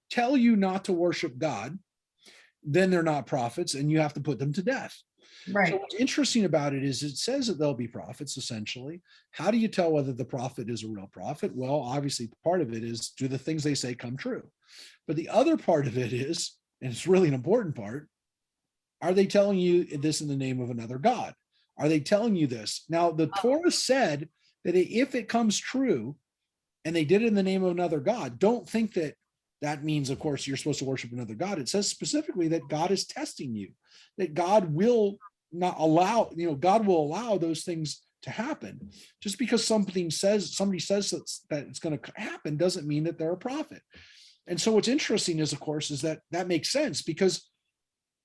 tell you not to worship God, then they're not prophets and you have to put them to death. Right. So what's interesting about it is it says that they'll be prophets, essentially. How do you tell whether the prophet is a real prophet? Well, obviously, part of it is, do the things they say come true? But the other part of it is, and it's really an important part, are they telling you this in the name of another God? Are they telling you this? Now, the Torah said that if it comes true and they did it in the name of another God, don't think that that means, of course, you're supposed to worship another God. It says specifically that God is testing you, that God will not allow, God will allow those things to happen. Just because somebody says that it's going to happen doesn't mean that they're a prophet. And so what's interesting is, of course, is that makes sense, because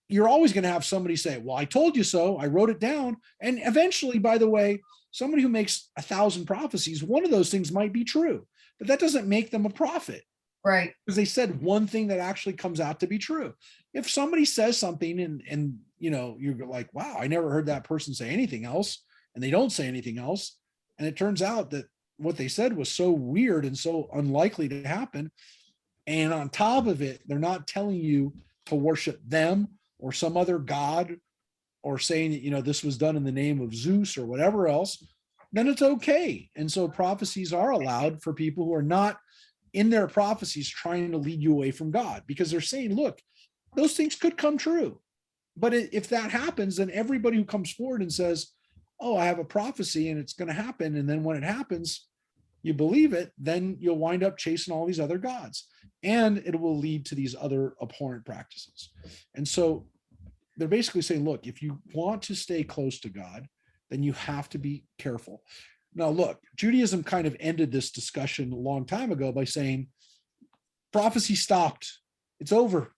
you're always going to have somebody say, well, I told you so, I wrote it down. And eventually, by the way, somebody who makes 1,000 prophecies, one of those things might be true, but that doesn't make them a prophet. Right. Because they said one thing that actually comes out to be true. If somebody says something and you're like, wow, I never heard that person say anything else, and they don't say anything else, and it turns out that what they said was so weird and so unlikely to happen, and on top of it, they're not telling you to worship them or some other god, or saying that, this was done in the name of Zeus or whatever else, then it's okay. And so prophecies are allowed for people who are not in their prophecies trying to lead you away from God, because they're saying, look, those things could come true. But if that happens, then everybody who comes forward and says, oh, I have a prophecy and it's going to happen, and then when it happens, you believe it, then you'll wind up chasing all these other gods, and it will lead to these other abhorrent practices. And so they're basically saying, look, if you want to stay close to God, then you have to be careful. Now, look, Judaism kind of ended this discussion a long time ago by saying prophecy stopped. It's over.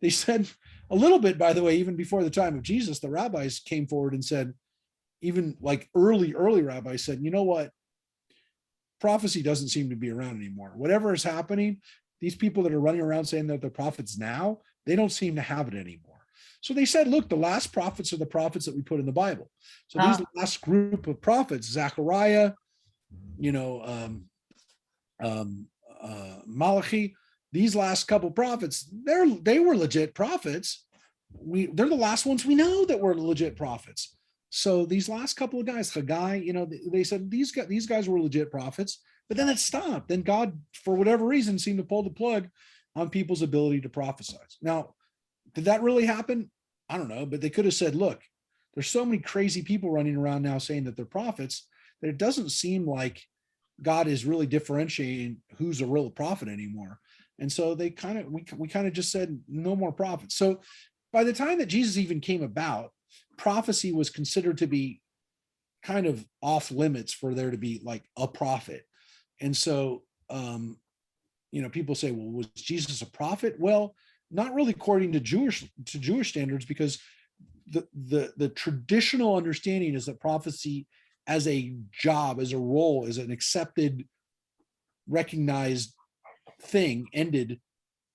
They said a little bit, by the way, even before the time of Jesus, the rabbis came forward and said, even like early rabbis said, you know what? Prophecy doesn't seem to be around anymore. Whatever is happening, these people that are running around saying that they're prophets now, they don't seem to have it anymore. So they said, look, the last prophets are the prophets that we put in the Bible. So these last group of prophets, Zechariah, Malachi, these last couple prophets, they were legit prophets. They're the last ones we know that were legit prophets. So these last couple of guys, Haggai, they said these guys were legit prophets, but then it stopped. Then God, for whatever reason, seemed to pull the plug on people's ability to prophesy. Now, did that really happen? I don't know, but they could have said, look, there's so many crazy people running around now saying that they're prophets that it doesn't seem like God is really differentiating who's a real prophet anymore. And so we kind of just said no more prophets. So by the time that Jesus even came about, prophecy was considered to be kind of off limits for there to be like a prophet. And so, people say, well, was Jesus a prophet? Well, not really according to Jewish standards, because the traditional understanding is that prophecy as a job, as a role, as an accepted, recognized thing ended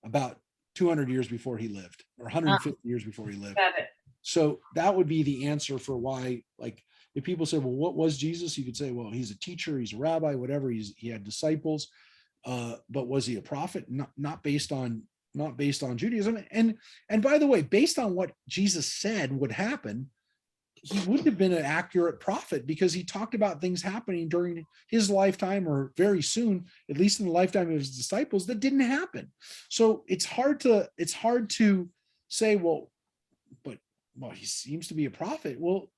about 200 years before he lived, or 150 years before he lived. Got it. So that would be the answer for why, like, if people say, well, what was Jesus? You could say, well, he's a teacher, he's a rabbi, whatever. He had disciples, but was he a prophet? Not based on Judaism. And by the way, based on what Jesus said would happen, he wouldn't have been an accurate prophet because he talked about things happening during his lifetime or very soon, at least in the lifetime of his disciples, that didn't happen. So it's hard to say, well, he seems to be a prophet. Well,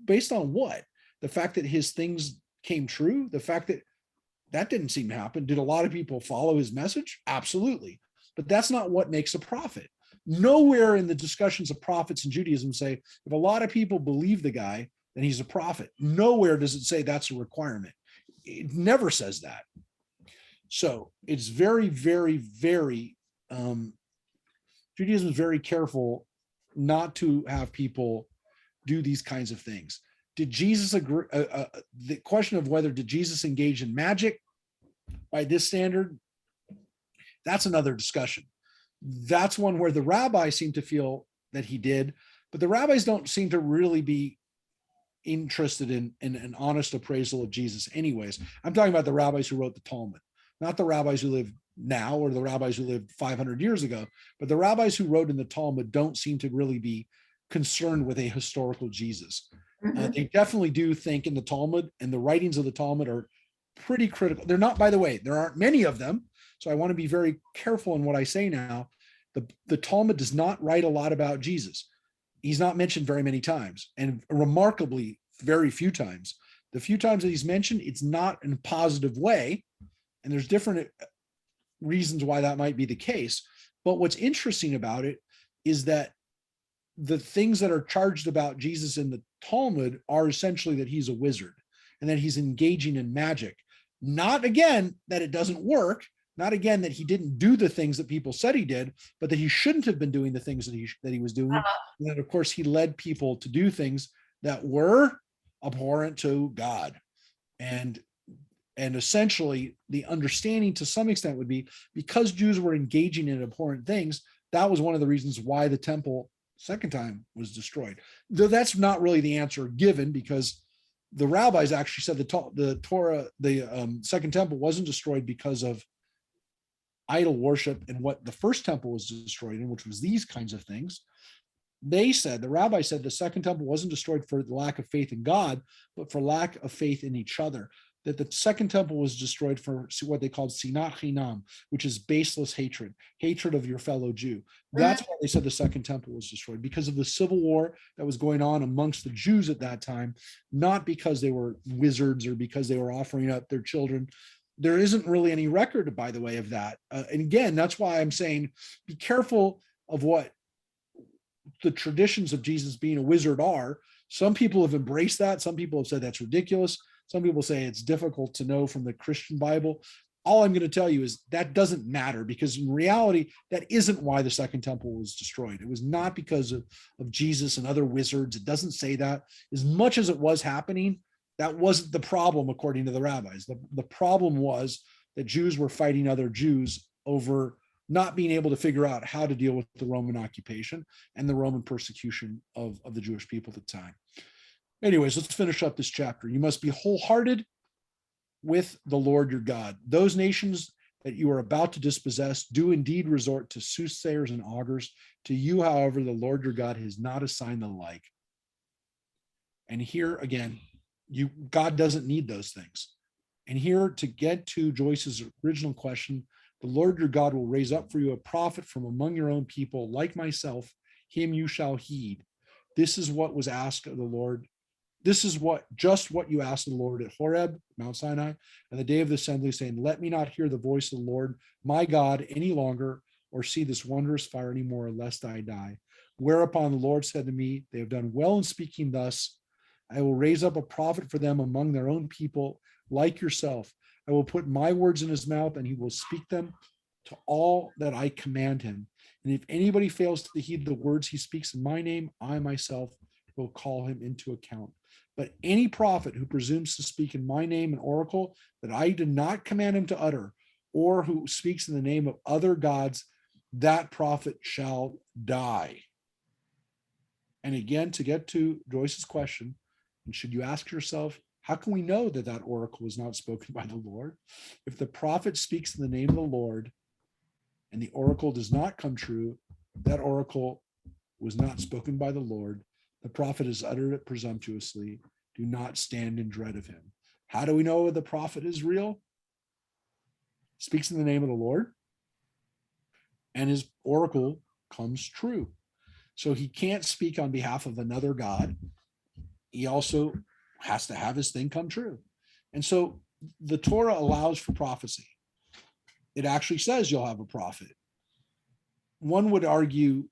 based on what? The fact that his things came true, the fact that didn't seem to happen. Did a lot of people follow his message? Absolutely. But that's not what makes a prophet. Nowhere in the discussions of prophets in Judaism say, if a lot of people believe the guy, then he's a prophet. Nowhere does it say that's a requirement. It never says that. So it's very, very, very, Judaism is very careful not to have people do these kinds of things. Did Jesus agree? The question of whether did Jesus engage in magic by this standard, that's another discussion. That's one where the rabbis seem to feel that he did, but the rabbis don't seem to really be interested in an honest appraisal of Jesus anyways. I'm talking about the rabbis who wrote the Talmud, not the rabbis who live now or the rabbis who lived 500 years ago, but the rabbis who wrote in the Talmud don't seem to really be concerned with a historical Jesus. They definitely do think in the Talmud, and the writings of the Talmud are pretty critical. They're not, by the way, there aren't many of them, so I want to be very careful in what I say now. The Talmud does not write a lot about Jesus. He's not mentioned very many times, and remarkably very few times. The few times that he's mentioned, it's not in a positive way, and there's different reasons why that might be the case. But what's interesting about it is that the things that are charged about Jesus in the Talmud are essentially that he's a wizard and that he's engaging in magic. Not again that it doesn't work, not again that he didn't do the things that people said he did, but that he shouldn't have been doing the things that he was doing. And then of course he led people to do things that were abhorrent to God. And essentially the understanding to some extent would be because Jews were engaging in abhorrent things, that was one of the reasons why the temple second time was destroyed. Though that's not really the answer given, because the rabbis actually said the Torah, the second temple wasn't destroyed because of idol worship and what the first temple was destroyed in, which was these kinds of things. The rabbi said the second temple wasn't destroyed for the lack of faith in God, but for lack of faith in each other. That the second temple was destroyed for what they called sinat chinam, which is baseless hatred of your fellow Jew. That's why they said the second temple was destroyed, because of the civil war that was going on amongst the Jews at that time, not because they were wizards or because they were offering up their children. There isn't really any record, by the way, of that. And again, that's why I'm saying be careful of what the traditions of Jesus being a wizard are. Some people have embraced that. Some people have said that's ridiculous. Some people say it's difficult to know from the Christian Bible. All I'm going to tell you is that doesn't matter, because in reality, that isn't why the second temple was destroyed. It was not because of Jesus and other wizards. It doesn't say that. As much as it was happening, that wasn't the problem, according to the rabbis. The problem was that Jews were fighting other Jews over not being able to figure out how to deal with the Roman occupation and the Roman persecution of the Jewish people at the time. Anyways, let's finish up this chapter. You must be wholehearted with the Lord your God. Those nations that you are about to dispossess do indeed resort to soothsayers and augurs. To you, however, the Lord your God has not assigned the like. And here again, God doesn't need those things. And here, to get to Joyce's original question, the Lord your God will raise up for you a prophet from among your own people, like myself. Him you shall heed. This is what was asked of the Lord. This is just what you asked of the Lord at Horeb, Mount Sinai, and the day of the assembly, saying, let me not hear the voice of the Lord, my God, any longer, or see this wondrous fire anymore, lest I die. Whereupon the Lord said to me, they have done well in speaking thus. I will raise up a prophet for them among their own people, like yourself. I will put my words in his mouth, and he will speak them to all that I command him. And if anybody fails to heed the words he speaks in my name, I myself will call him into account. But any prophet who presumes to speak in my name an oracle that I did not command him to utter, or who speaks in the name of other gods, that prophet shall die. And again, to get to Joyce's question, and should you ask yourself, how can we know that that oracle was not spoken by the Lord? If the prophet speaks in the name of the Lord and the oracle does not come true, that oracle was not spoken by the Lord, The prophet has uttered it presumptuously. Do not stand in dread of him. How do we know the prophet is real? Speaks in the name of the Lord, and his oracle comes true. So he can't speak on behalf of another God. He also has to have his thing come true. And so the Torah allows for prophecy. It actually says you'll have a prophet. One would argue,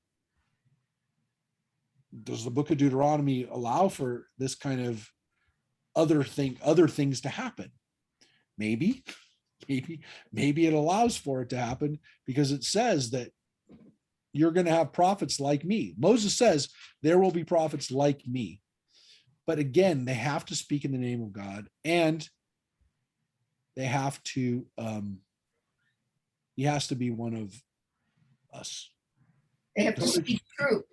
does the book of Deuteronomy allow for this kind of other things to happen? Maybe it allows for it to happen because it says that you're going to have prophets like me. Moses says there will be prophets like me. But again, they have to speak in the name of God, and they have to, he has to be one of us. They have to speak true.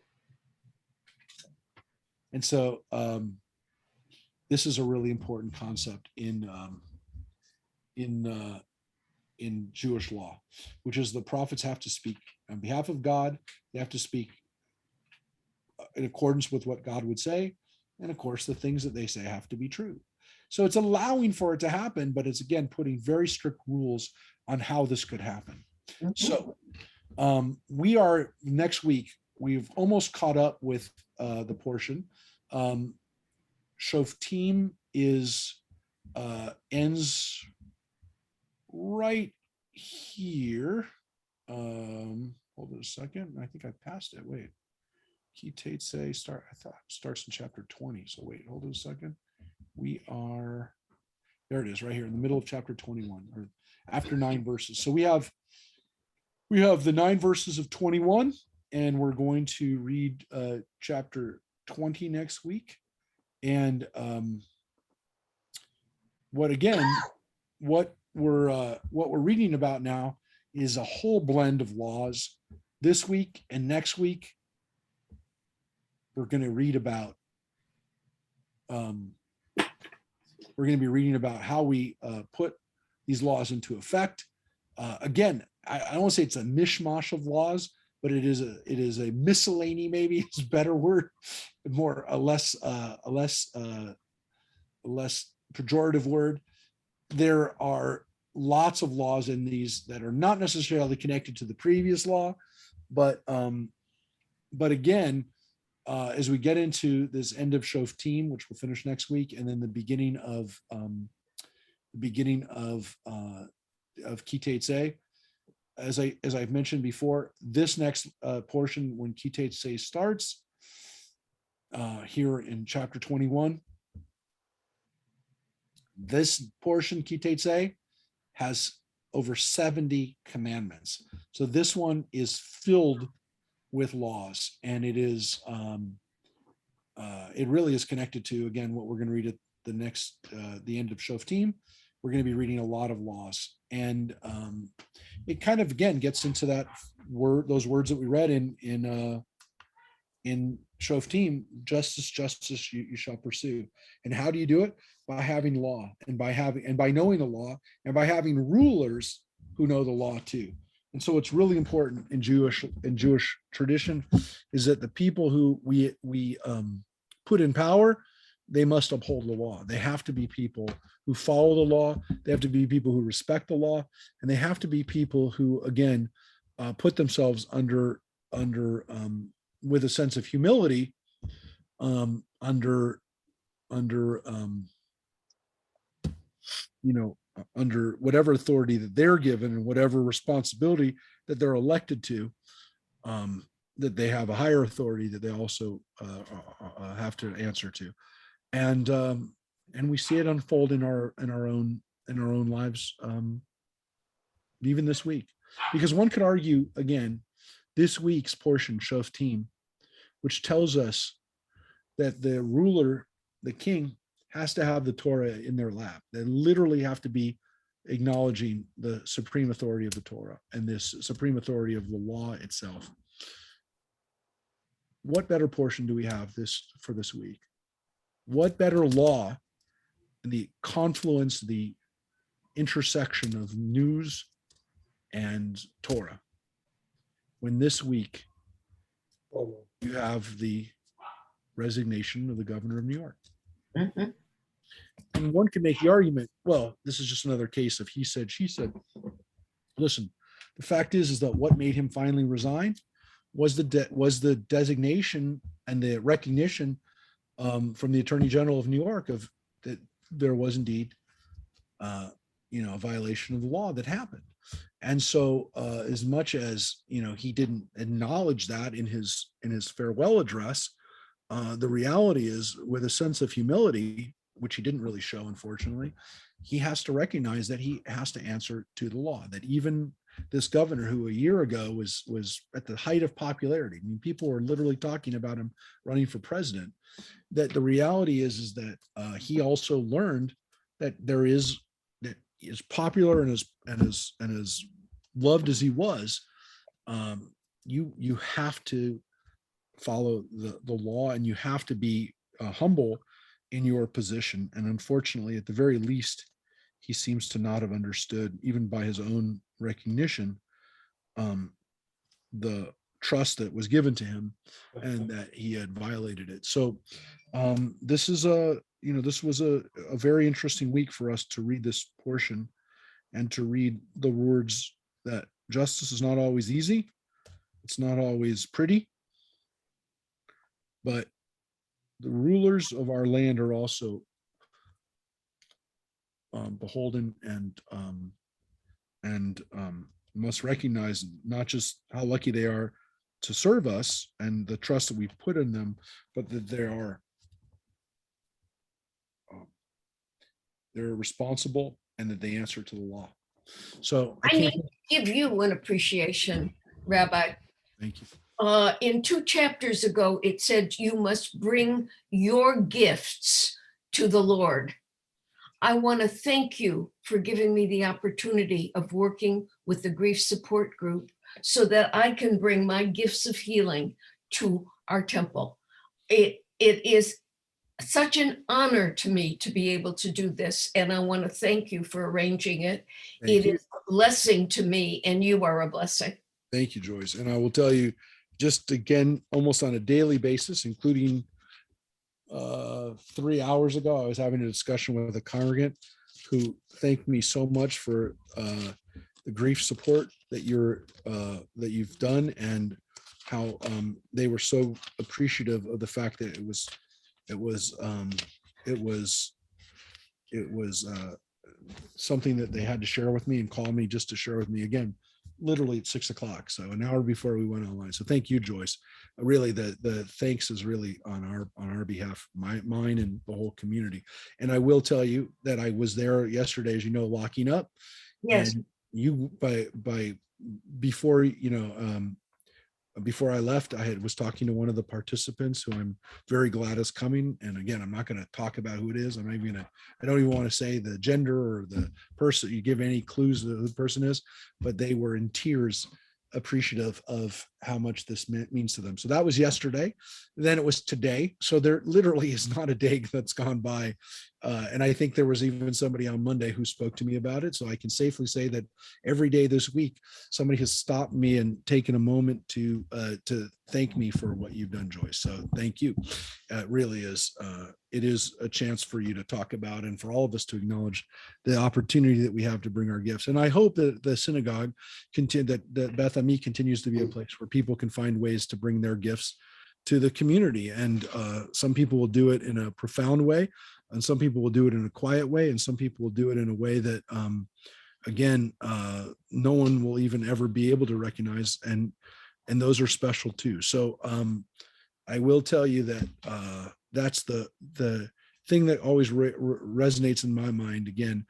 And so this is a really important concept in Jewish law, which is the prophets have to speak on behalf of God. They have to speak in accordance with what God would say. And of course, the things that they say have to be true. So it's allowing for it to happen, but it's again putting very strict rules on how this could happen. So we are next week, we've almost caught up with the portion. Shoftim is ends right here. Hold on a second. I think I passed it. Wait. Key Tate say start. I thought it starts in chapter 20. So wait, hold on a second. We are there. It is right here in the middle of chapter 21, or after 9 verses. So we have the 9 verses of 21, and we're going to read chapter 20 next week. And what we're reading about now is a whole blend of laws. This week and next week, we're going to read about we're going to be reading about how we put these laws into effect. Again, I don't want to say it's a mishmash of laws, but it is a miscellany, maybe is a better word, a less pejorative word. There are lots of laws in these that are not necessarily connected to the previous law, but again, as we get into this end of Shoftim, which we'll finish next week, and then the beginning of Kitetze, as I've mentioned before, this next portion when Kitetze starts here in chapter 21, this portion Kitetze has over 70 commandments. So this one is filled with laws, and it is it really is connected to, again, what we're going to read at the end of Shoftim. We're going to be reading a lot of laws, and it kind of again gets into those words that we read in Shoftim: justice you shall pursue. And how do you do it? By having law, and by knowing the law, and by having rulers who know the law too. And so what's really important in Jewish tradition is that the people who we put in power, they must uphold the law. They have to be people who follow the law. They have to be people who respect the law, and they have to be people who, again, put themselves under with a sense of humility, under whatever authority that they're given and whatever responsibility that they're elected to, that they have a higher authority that they also have to answer to. And we see it unfold in our own lives, even this week, because one could argue, again, this week's portion, Shoftim, which tells us that the ruler, the king, has to have the Torah in their lap. They literally have to be acknowledging the supreme authority of the Torah and this supreme authority of the law itself. What better portion do we have for this week? What better law, the confluence, the intersection of news and Torah, when this week you have the resignation of the governor of New York. Mhm. And one can make the argument, well, this is just another case of he said, she said. Listen, the fact is that what made him finally resign was the designation and the recognition from the Attorney General of New York of that there was indeed a violation of the law that happened. And so as much as he didn't acknowledge that in his farewell address, the reality is, with a sense of humility, which he didn't really show, unfortunately, he has to recognize that he has to answer to the law, that even this governor who a year ago was at the height of popularity, I mean, people were literally talking about him running for president, that the reality is that he also learned that that as popular and as loved as he was, you have to follow the law, and you have to be humble in your position. And unfortunately, at the very least, he seems to not have understood, even by his own recognition, the trust that was given to him, and that he had violated it. So this was a very interesting week for us to read this portion and to read the words that justice is not always easy. It's not always pretty, but the rulers of our land are also beholden and must recognize not just how lucky they are to serve us and the trust that we've put in them, but that they're responsible and that they answer to the law. So I I can't. need to give you an appreciation, Rabbi. Thank you. In 2 chapters ago, it said you must bring your gifts to the Lord. I want to thank you for giving me the opportunity of working with the grief support group so that I can bring my gifts of healing to our temple. It is such an honor to me to be able to do this, and I want to thank you for arranging it. Thank It you. is a blessing to me, and you are a blessing. Thank you, Joyce. And I will tell you, just again, almost on a daily basis, including 3 hours ago, I was having a discussion with a congregant who thanked me so much for the grief support that you've done, and how they were so appreciative of the fact that it was something that they had to share with me, and call me just to share with me again, literally at 6 o'clock. So an hour before we went online. So thank you, Joyce. Really, the thanks is really on our behalf, mine and the whole community. And I will tell you that I was there yesterday, as you know, locking up. Yes. And you before before I left, I was talking to one of the participants who I'm very glad is coming. And again, I'm not going to talk about who it is. I don't even want to say the gender or the person. You give any clues who the person is, but they were in tears, appreciative of how much this means to them. So that was yesterday. Then it was today. So there literally is not a day that's gone by. And I think there was even somebody on Monday who spoke to me about it. So I can safely say that every day this week, somebody has stopped me and taken a moment to thank me for what you've done, Joyce. So thank you. It really is. It is a chance for you to talk about, and for all of us to acknowledge the opportunity that we have to bring our gifts. And I hope that the synagogue that Beth Ami continues to be a place where people can find ways to bring their gifts to the community. And some people will do it in a profound way, and some people will do it in a quiet way, and some people will do it in a way that again, no one will even ever be able to recognize, and those are special too. So I will tell you that that's the thing that always resonates in my mind. Again,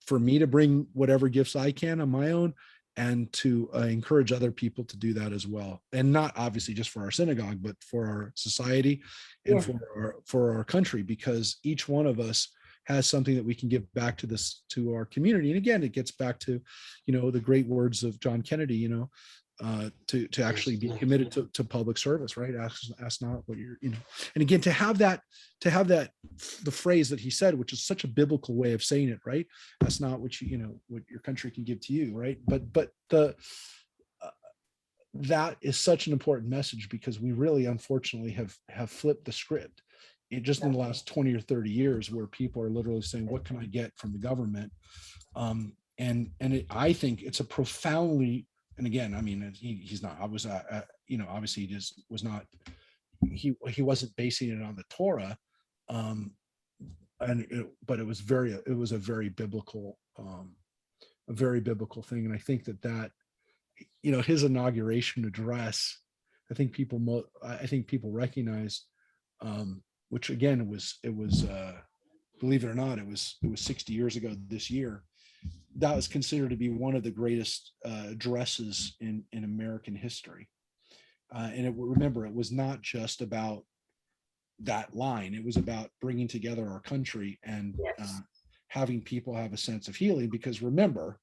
for me to bring whatever gifts I can on my own, and to encourage other people to do that as well. And not obviously just for our synagogue, but for our society and for our country, because each one of us has something that we can give back to our community. And again, it gets back to, the great words of John Kennedy, to actually be committed to public service, right? Ask not what you're, and again, to have that, the phrase that he said, which is such a biblical way of saying it, right? That's not what what your country can give to you, right? But that is such an important message, because we really, unfortunately, have flipped the script. It just in the last 20 or 30 years, where people are literally saying, what can I get from the government? I think it's a profoundly, and again, I mean, he's not, I was, obviously he just was not, he wasn't basing it on the Torah. But it was a very biblical thing. And I think that, his inauguration address, I think people recognize, which again, it was, believe it or not, it was 60 years ago this year. That was considered to be one of the greatest addresses in American history. Remember, it was not just about that line. It was about bringing together our country and having people have a sense of healing. Because remember,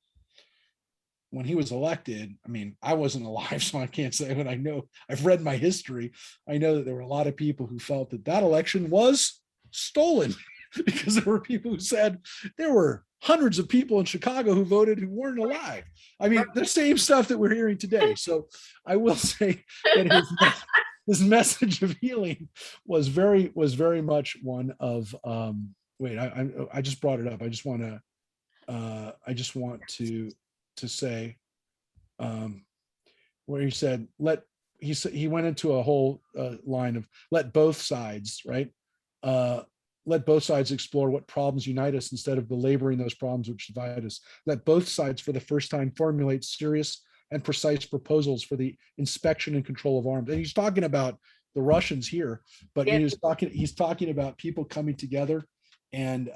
when he was elected, I mean, I wasn't alive, so I can't say, but I know, I've read my history. I know that there were a lot of people who felt that election was stolen, because there were people who said there were hundreds of people in Chicago who voted who weren't alive. I mean, the same stuff that we're hearing today. So I will say that his message of healing was very much one of, I just brought it up. I just want to say, where he said, he went into a whole line of let both sides, right? Let both sides explore what problems unite us instead of belaboring those problems which divide us. Let both sides for the first time formulate serious and precise proposals for the inspection and control of arms. And he's talking about the Russians here, but he's talking about people coming together, and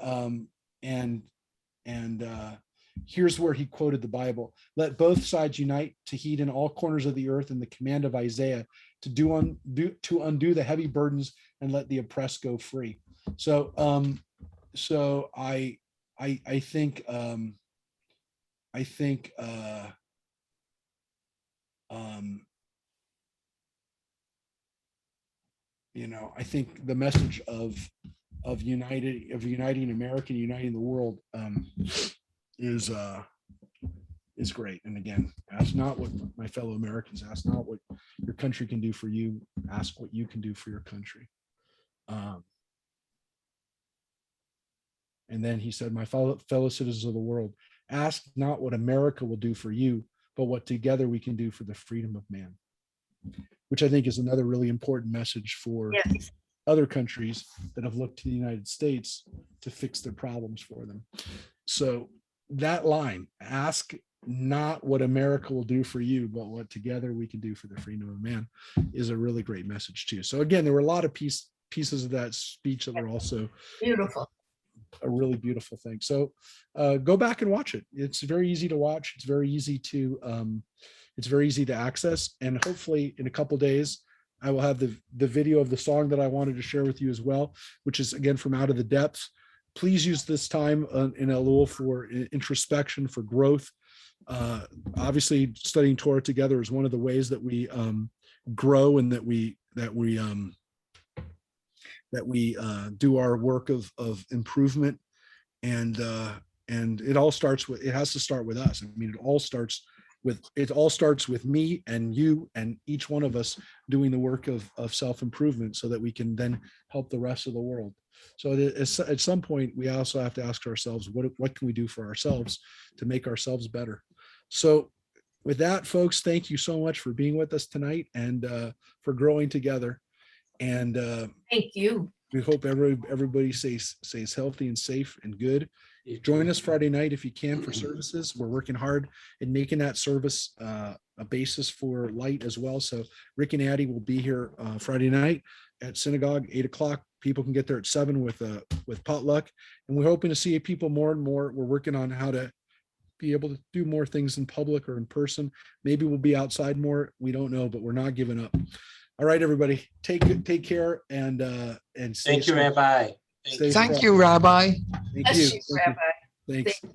here's where he quoted the Bible. Let both sides unite to heed in all corners of the earth in the command of Isaiah to undo the heavy burdens and let the oppressed go free. So I think I think the message of uniting America, uniting the world, is great. And again, ask not what my fellow Americans, ask not what your country can do for you, ask what you can do for your country. And then he said, my fellow citizens of the world, ask not what America will do for you, but what together we can do for the freedom of man, which I think is another really important message for other countries that have looked to the United States to fix their problems for them. So that line, ask not what America will do for you, but what together we can do for the freedom of man, is a really great message too. So again, there were a lot of pieces of that speech that were also beautiful, a really beautiful thing. So go back and watch it. It's very easy to watch. It's very easy to access. And hopefully in a couple of days, I will have the video of the song that I wanted to share with you as well, which is again from Out of the Depths. Please use this time in Elul for introspection, for growth. Obviously, studying Torah together is one of the ways that we grow and that we do our work of improvement. And it all starts with, it has to start with us. I mean, it all starts with me and you and each one of us doing the work of self-improvement, so that we can then help the rest of the world. So at some point, we also have to ask ourselves, what can we do for ourselves to make ourselves better? So with that, folks, thank you so much for being with us tonight and for growing together. And thank you. We hope everybody stays healthy and safe and good. Join us Friday night if you can for services. We're working hard in making that service a basis for light as well. So Rick and Addie will be here Friday night at synagogue, 8 o'clock. People can get there at 7 with potluck. And we're hoping to see people more and more. We're working on how to be able to do more things in public or in person. Maybe we'll be outside more. We don't know, but we're not giving up. All right, everybody, take care and stay Thank you, safe. Rabbi. Thank you, Rabbi. Thank you. Rabbi. Thanks. Thank you.